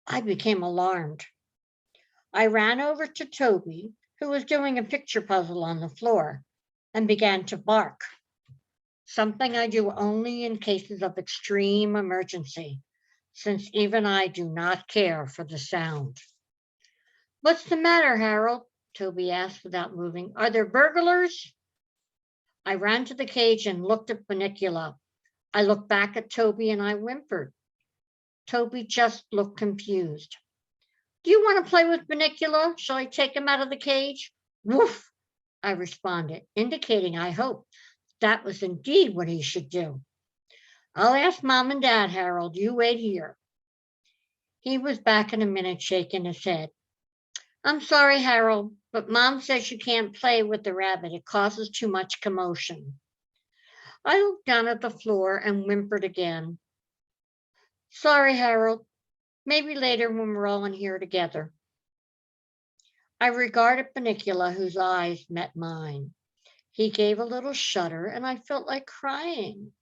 I became alarmed. I ran over to Toby, who was doing a picture puzzle on the floor, and began to bark, something I do only in cases of extreme emergency, since even I do not care for the sound. "What's the matter, Harold?" Toby asked without moving. "Are there burglars?" I ran to the cage and looked at Bunnicula. I looked back at Toby and I whimpered. Toby just looked confused. "Do you want to play with Bunnicula? Shall I take him out of the cage?" "Woof," I responded, indicating I hoped that was indeed what he should do. "I'll ask Mom and Dad, Harold. You wait here." He was back in a minute, shaking his head. "I'm sorry, Harold, but Mom says you can't play with the rabbit. It causes too much commotion." I looked down at the floor and whimpered again. "Sorry, Harold. Maybe later when we're all in here together." I regarded Bunnicula, whose eyes met mine. He gave a little shudder, and I felt like crying.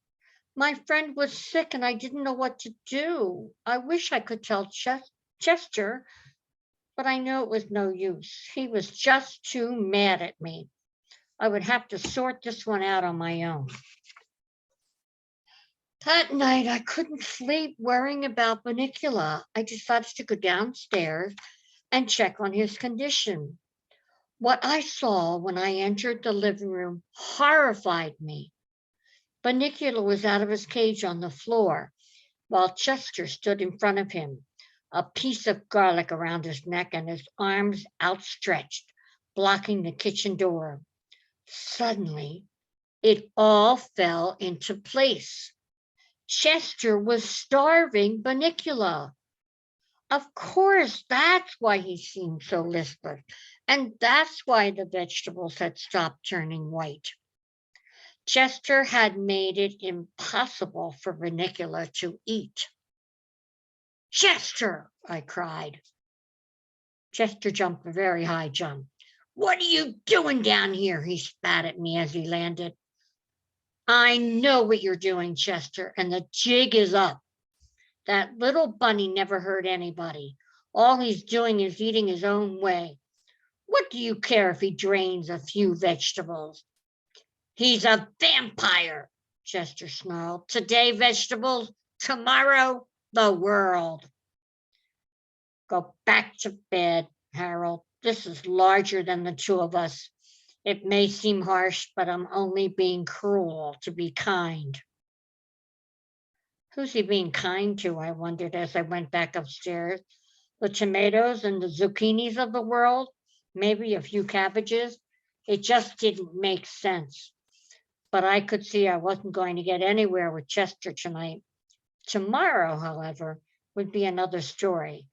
My friend was sick, and I didn't know what to do. I wish I could tell Chester, but I knew it was no use. He was just too mad at me. I would have to sort this one out on my own. That night, I couldn't sleep worrying about Bunnicula. I decided to go downstairs and check on his condition. What I saw when I entered the living room horrified me. Bunnicula was out of his cage on the floor, while Chester stood in front of him, a piece of garlic around his neck and his arms outstretched, blocking the kitchen door. Suddenly, it all fell into place. Chester was starving Bunnicula. Of course, that's why he seemed so listless, and that's why the vegetables had stopped turning white. Chester had made it impossible for Bunnicula to eat. "Chester!" I cried. Chester jumped a very high jump. "What are you doing down here?" he spat at me as he landed. "I know what you're doing, Chester, and the jig is up. That little bunny never hurt anybody. All he's doing is eating his own way. What do you care if he drains a few vegetables?" "He's a vampire," Chester snarled. "Today, vegetables. Tomorrow, the world." "Go back to bed, Harold. This is larger than the two of us. It may seem harsh, but I'm only being cruel to be kind." Who's he being kind to, I wondered as I went back upstairs. The tomatoes and the zucchinis of the world? Maybe a few cabbages? It just didn't make sense. But I could see I wasn't going to get anywhere with Chester tonight. Tomorrow, however, would be another story.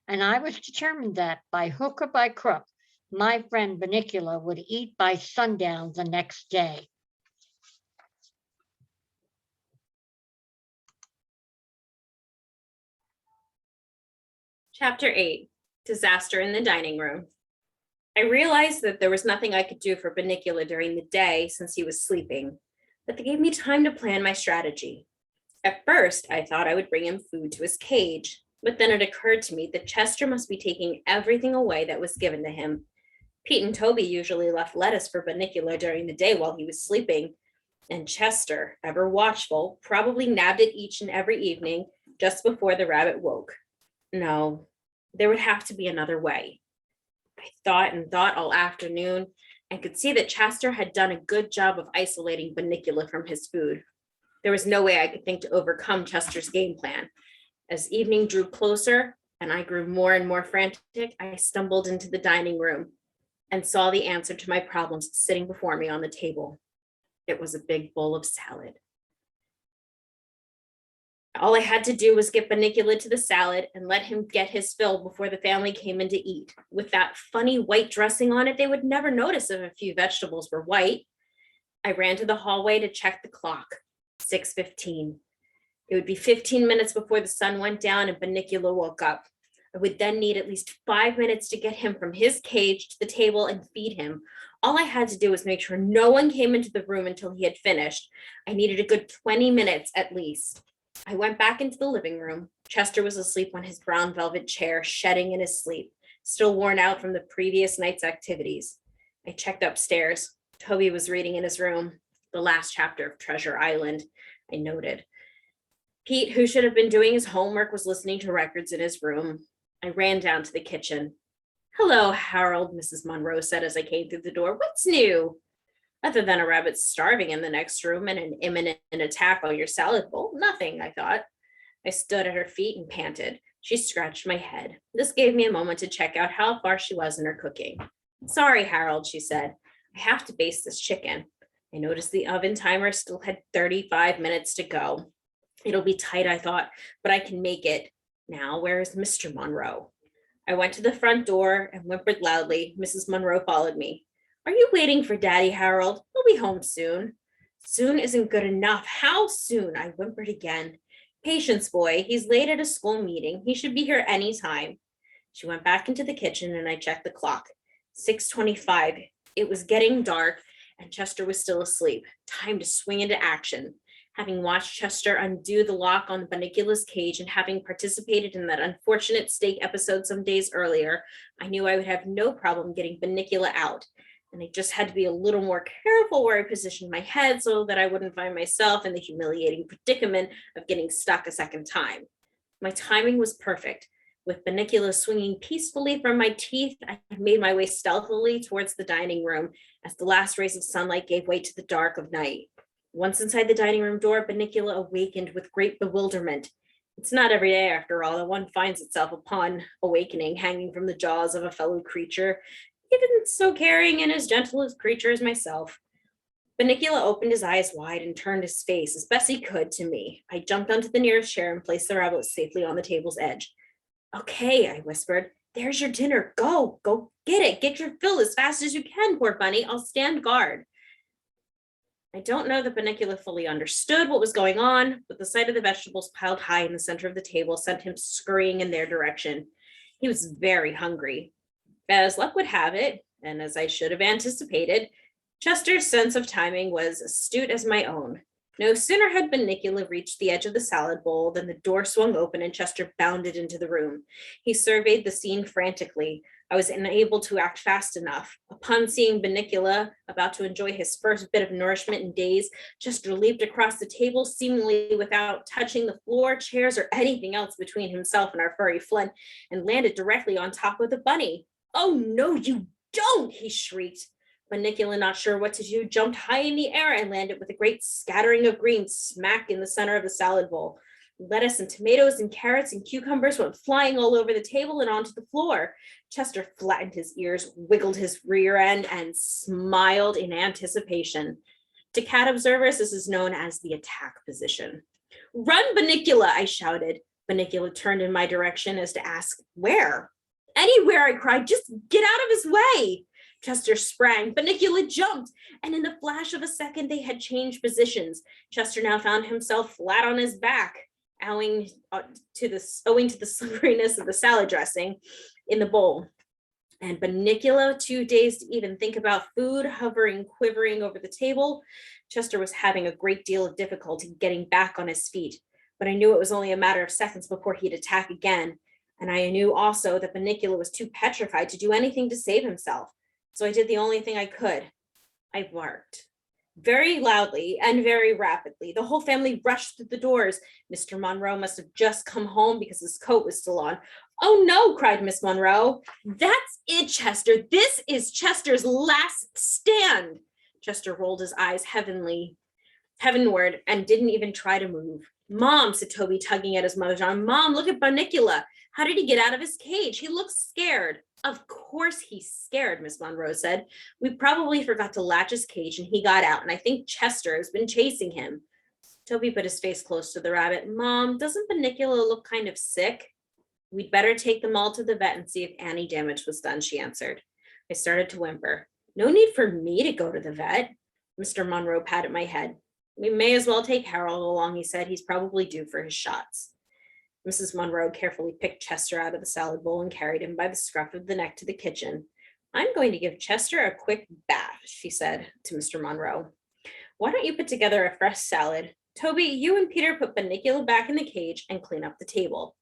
And I was determined that, by hook or by crook, my friend Bunnicula would eat by sundown the next day. Chapter 8, Disaster in the Dining Room. I realized that there was nothing I could do for Bunnicula during the day since he was sleeping, but they gave me time to plan my strategy. At first, I thought I would bring him food to his cage, but then it occurred to me that Chester must be taking everything away that was given to him. Pete and Toby usually left lettuce for Bunnicula during the day while he was sleeping, and Chester, ever watchful, probably nabbed it each and every evening just before the rabbit woke. No, there would have to be another way. I thought and thought all afternoon and could see that Chester had done a good job of isolating Bunnicula from his food. There was no way I could think to overcome Chester's game plan. As evening drew closer and I grew more and more frantic, I stumbled into the dining room and saw the answer to my problems sitting before me on the table. It was a big bowl of salad. All I had to do was get Bunnicula to the salad and let him get his fill before the family came in to eat. With that funny white dressing on it, they would never notice if a few vegetables were white. I ran to the hallway to check the clock. 6:15. It would be 15 minutes before the sun went down and Bunnicula woke up. I would then need at least 5 minutes to get him from his cage to the table and feed him. All I had to do was make sure no one came into the room until he had finished. I needed a good 20 minutes at least. I went back into the living room. Chester was asleep on his brown velvet chair, shedding in his sleep, still worn out from the previous night's activities. I checked upstairs. Toby was reading in his room, the last chapter of Treasure Island, I noted. Pete, who should have been doing his homework, was listening to records in his room. I ran down to the kitchen. "Hello, Harold," Mrs. Monroe said as I came through the door. "What's new?" "Other than a rabbit starving in the next room and an imminent attack on your salad bowl, nothing," I thought. I stood at her feet and panted. She scratched my head. This gave me a moment to check out how far she was in her cooking. "Sorry, Harold," she said. "I have to baste this chicken." I noticed the oven timer still had 35 minutes to go. It'll be tight, I thought, but I can make it. Now, where is Mr. Monroe? I went to the front door and whimpered loudly. Mrs. Monroe followed me. "Are you waiting for Daddy, Harold? He'll be home soon." "Soon isn't good enough. How soon?" I whimpered again. "Patience, boy. He's late at a school meeting. He should be here any time." She went back into the kitchen and I checked the clock. 6:25. It was getting dark and Chester was still asleep. Time to swing into action. Having watched Chester undo the lock on Bunnicula's cage and having participated in that unfortunate steak episode some days earlier, I knew I would have no problem getting Bunnicula out. And I just had to be a little more careful where I positioned my head so that I wouldn't find myself in the humiliating predicament of getting stuck a second time. My timing was perfect. With Bunnicula swinging peacefully from my teeth, I made my way stealthily towards the dining room as the last rays of sunlight gave way to the dark of night. Once inside the dining room door, Bunnicula awakened with great bewilderment. It's not every day, after all, that one finds itself upon awakening, hanging from the jaws of a fellow creature, even so caring and as gentle a creature as myself. Bunnicula opened his eyes wide and turned his face as best he could to me. I jumped onto the nearest chair and placed the rabbit safely on the table's edge. "Okay," I whispered. "There's your dinner. Go get it. Get your fill as fast as you can, poor bunny. I'll stand guard." I don't know that Bunnicula fully understood what was going on, but the sight of the vegetables piled high in the center of the table sent him scurrying in their direction. He was very hungry. As luck would have it, and as I should have anticipated, Chester's sense of timing was astute as my own. No sooner had Bunnicula reached the edge of the salad bowl than the door swung open and Chester bounded into the room. He surveyed the scene frantically. I was unable to act fast enough. Upon seeing Bunnicula about to enjoy his first bit of nourishment in days, Chester leaped across the table, seemingly without touching the floor, chairs, or anything else between himself and our furry friend, and landed directly on top of the bunny. "Oh, no, you don't!" he shrieked. Bunnicula, not sure what to do, jumped high in the air and landed with a great scattering of green smack in the center of the salad bowl. Lettuce and tomatoes and carrots and cucumbers went flying all over the table and onto the floor. Chester flattened his ears, wiggled his rear end, and smiled in anticipation. To cat observers, this is known as the attack position. "Run, Bunnicula," I shouted. Bunnicula turned in my direction as to ask, "Where?" "Anywhere," I cried. "Just get out of his way." Chester sprang, Bunnicula jumped, and in the flash of a second, they had changed positions. Chester now found himself flat on his back, owing to the slipperiness of the salad dressing in the bowl. And Bunnicula, too dazed to even think about food, hovering, quivering over the table. Chester was having a great deal of difficulty getting back on his feet, but I knew it was only a matter of seconds before he'd attack again. And I knew also that Bunnicula was too petrified to do anything to save himself. So I did the only thing I could. I barked. Very loudly and very rapidly. The whole family rushed through the doors. Mr. Monroe must have just come home because his coat was still on. "Oh no," cried Miss Monroe. "That's it, Chester. This is Chester's last stand." Chester rolled his eyes heavenward and didn't even try to move. "Mom," said Toby, tugging at his mother's arm. "Mom, look at Bunnicula. How did he get out of his cage? He looks scared." "Of course he's scared," Miss Monroe said. "We probably forgot to latch his cage and he got out, and I think Chester has been chasing him." Toby put his face close to the rabbit. "Mom, doesn't Bunnicula look kind of sick?" "We'd better take them all to the vet and see if any damage was done," she answered. I started to whimper. "No need for me to go to the vet." Mr. Monroe patted my head. "We may as well take Harold along," he said. "He's probably due for his shots." Mrs. Monroe carefully picked Chester out of the salad bowl and carried him by the scruff of the neck to the kitchen. "I'm going to give Chester a quick bath," she said to Mr. Monroe. "Why don't you put together a fresh salad? Toby, you and Peter put Bunnicula back in the cage and clean up the table."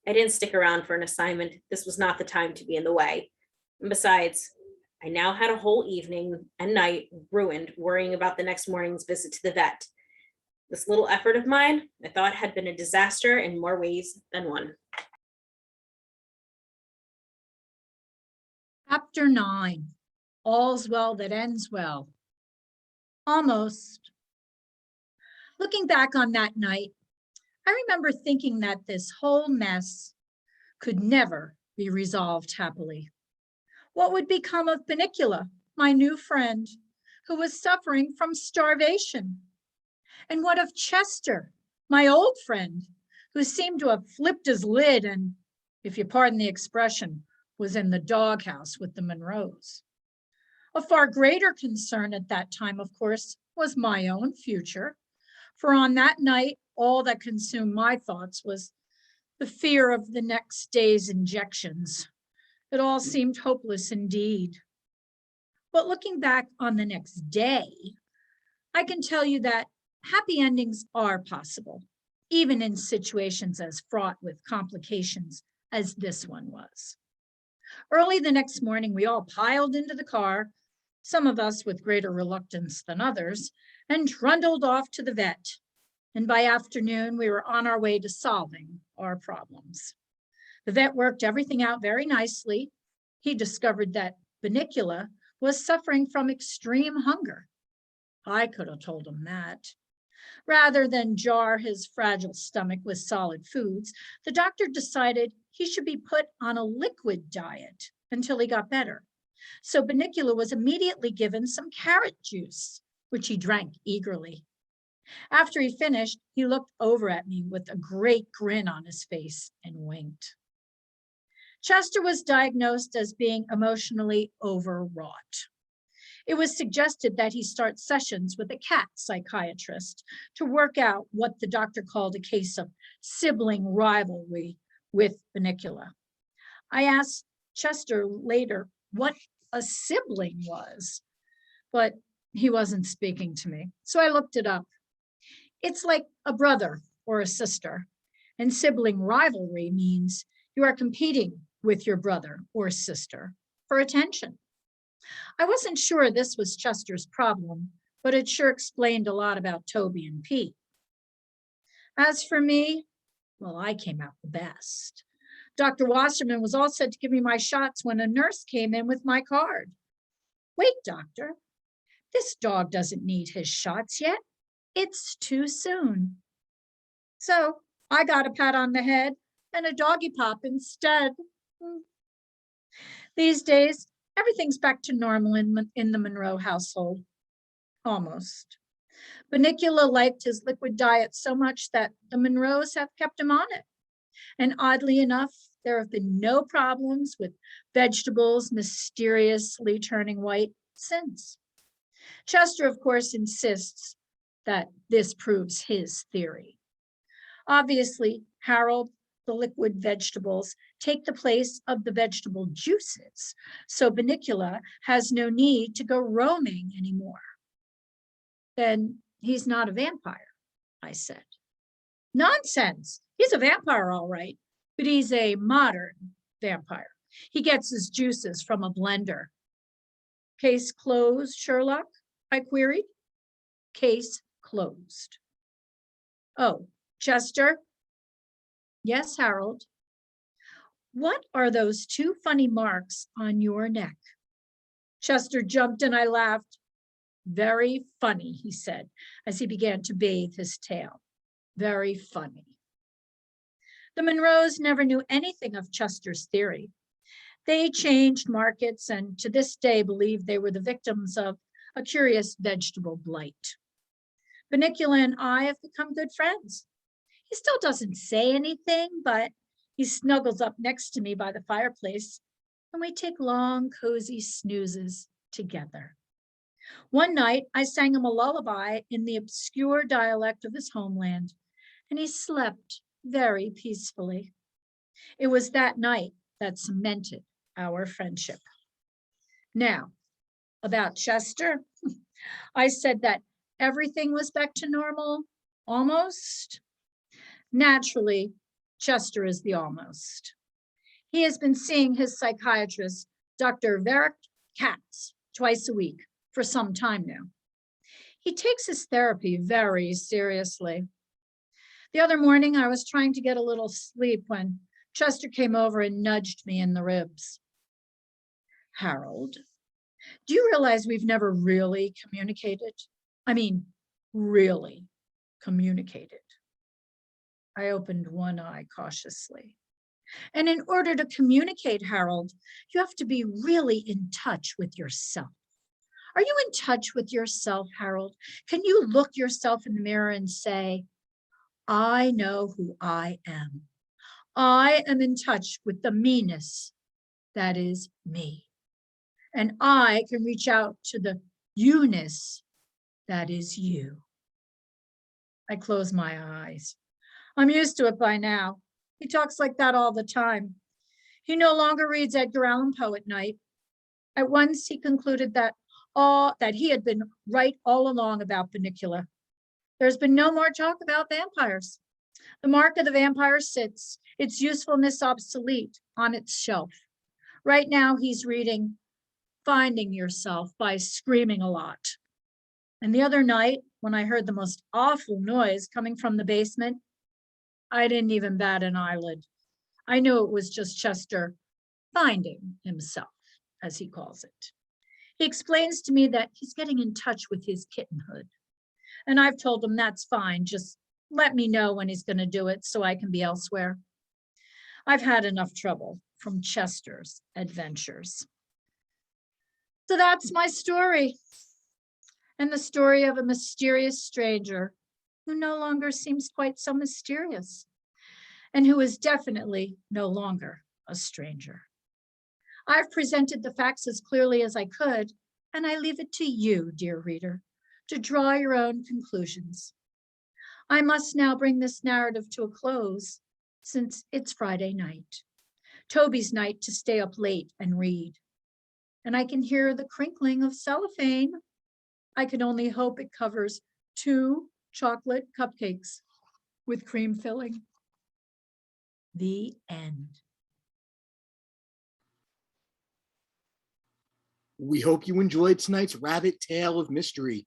I didn't stick around for an assignment. This was not the time to be in the way. And besides, I now had a whole evening and night ruined worrying about the next morning's visit to the vet. This little effort of mine, I thought, had been a disaster in more ways than one. Chapter 9, All's Well That Ends Well. Almost. Looking back on that night, I remember thinking that this whole mess could never be resolved happily. What would become of Bunnicula, my new friend, who was suffering from starvation? And what of Chester, my old friend, who seemed to have flipped his lid and, if you pardon the expression, was in the doghouse with the Monroes? A far greater concern at that time, of course, was my own future. For on that night, all that consumed my thoughts was the fear of the next day's injections. It all seemed hopeless indeed. But looking back on the next day, I can tell you that happy endings are possible, even in situations as fraught with complications as this one was. Early the next morning, we all piled into the car, some of us with greater reluctance than others, and trundled off to the vet. And by afternoon, we were on our way to solving our problems. The vet worked everything out very nicely. He discovered that Bunnicula was suffering from extreme hunger. I could have told him that. Rather than jar his fragile stomach with solid foods, the doctor decided he should be put on a liquid diet until he got better. So Bunnicula was immediately given some carrot juice, which he drank eagerly. After he finished, he looked over at me with a great grin on his face and winked. Chester was diagnosed as being emotionally overwrought. It was suggested that he start sessions with a cat psychiatrist to work out what the doctor called a case of sibling rivalry with Bunnicula. I asked Chester later what a sibling was, but he wasn't speaking to me, so I looked it up. It's like a brother or a sister, and sibling rivalry means you are competing with your brother or sister for attention. I wasn't sure this was Chester's problem, but it sure explained a lot about Toby and Pete. As for me, well, I came out the best. Dr. Wasserman was all set to give me my shots when a nurse came in with my card. "Wait, doctor, this dog doesn't need his shots yet. It's too soon." So I got a pat on the head and a doggy pop instead. These days, everything's back to normal in the Monroe household, almost. Bunnicula liked his liquid diet so much that the Monroes have kept him on it. And oddly enough, there have been no problems with vegetables mysteriously turning white since. Chester, of course, insists that this proves his theory. Obviously, Harold, the liquid vegetables, take the place of the vegetable juices, so Bunnicula has no need to go roaming anymore. Then he's not a vampire, I said. Nonsense. He's a vampire, all right, but he's a modern vampire. He gets his juices from a blender. Case closed, Sherlock? I queried. Case closed. Oh, Chester? Yes, Harold. What are those two funny marks on your neck? Chester jumped and I laughed. Very funny, he said, as he began to bathe his tail. Very funny. The Monroes never knew anything of Chester's theory. They changed markets and to this day believe they were the victims of a curious vegetable blight. Bunnicula and I have become good friends. He still doesn't say anything, but he snuggles up next to me by the fireplace, and we take long, cozy snoozes together. One night, I sang him a lullaby in the obscure dialect of his homeland, and he slept very peacefully. It was that night that cemented our friendship. Now, about Chester, I said that everything was back to normal, almost. Naturally, Chester is the almost. He has been seeing his psychiatrist, Dr. Varick Katz, twice a week for some time now. He takes his therapy very seriously. The other morning, I was trying to get a little sleep when Chester came over and nudged me in the ribs. Harold, do you realize we've never really communicated? I mean, really communicated. I opened one eye cautiously. And in order to communicate, Harold, you have to be really in touch with yourself. Are you in touch with yourself, Harold? Can you look yourself in the mirror and say, I know who I am. I am in touch with the meanness that is me. And I can reach out to the you-ness that is you. I close my eyes. I'm used to it by now. He talks like that all the time. He no longer reads Edgar Allan Poe at night. At once he concluded that he had been right all along about Bunnicula. There's been no more talk about vampires. The mark of the vampire sits, its usefulness obsolete, on its shelf. Right now he's reading Finding Yourself by Screaming a Lot. And the other night, when I heard the most awful noise coming from the basement, I didn't even bat an eyelid. I knew it was just Chester finding himself, as he calls it. He explains to me that he's getting in touch with his kittenhood. And I've told him that's fine, just let me know when he's going to do it so I can be elsewhere. I've had enough trouble from Chester's adventures. So that's my story. And the story of a mysterious stranger who no longer seems quite so mysterious and who is definitely no longer a stranger. I've presented the facts as clearly as I could, and I leave it to you, dear reader, to draw your own conclusions. I must now bring this narrative to a close since it's Friday night, Toby's night to stay up late and read. And I can hear the crinkling of cellophane. I can only hope it covers 2 chocolate cupcakes with cream filling. The end. We hope you enjoyed tonight's rabbit tale of mystery.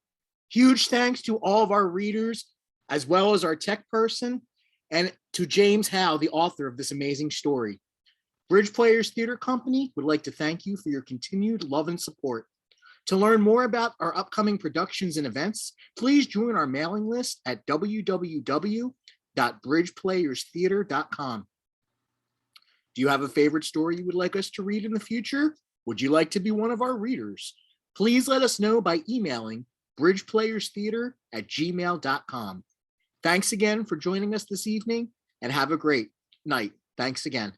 Huge thanks to all of our readers, as well as our tech person, and to James Howe, the author of this amazing story. Bridge Players Theater Company would like to thank you for your continued love and support. To learn more about our upcoming productions and events, please join our mailing list at www.bridgeplayerstheater.com. Do you have a favorite story you would like us to read in the future? Would you like to be one of our readers? Please let us know by emailing bridgeplayerstheater@gmail.com. Thanks again for joining us this evening and have a great night. Thanks again.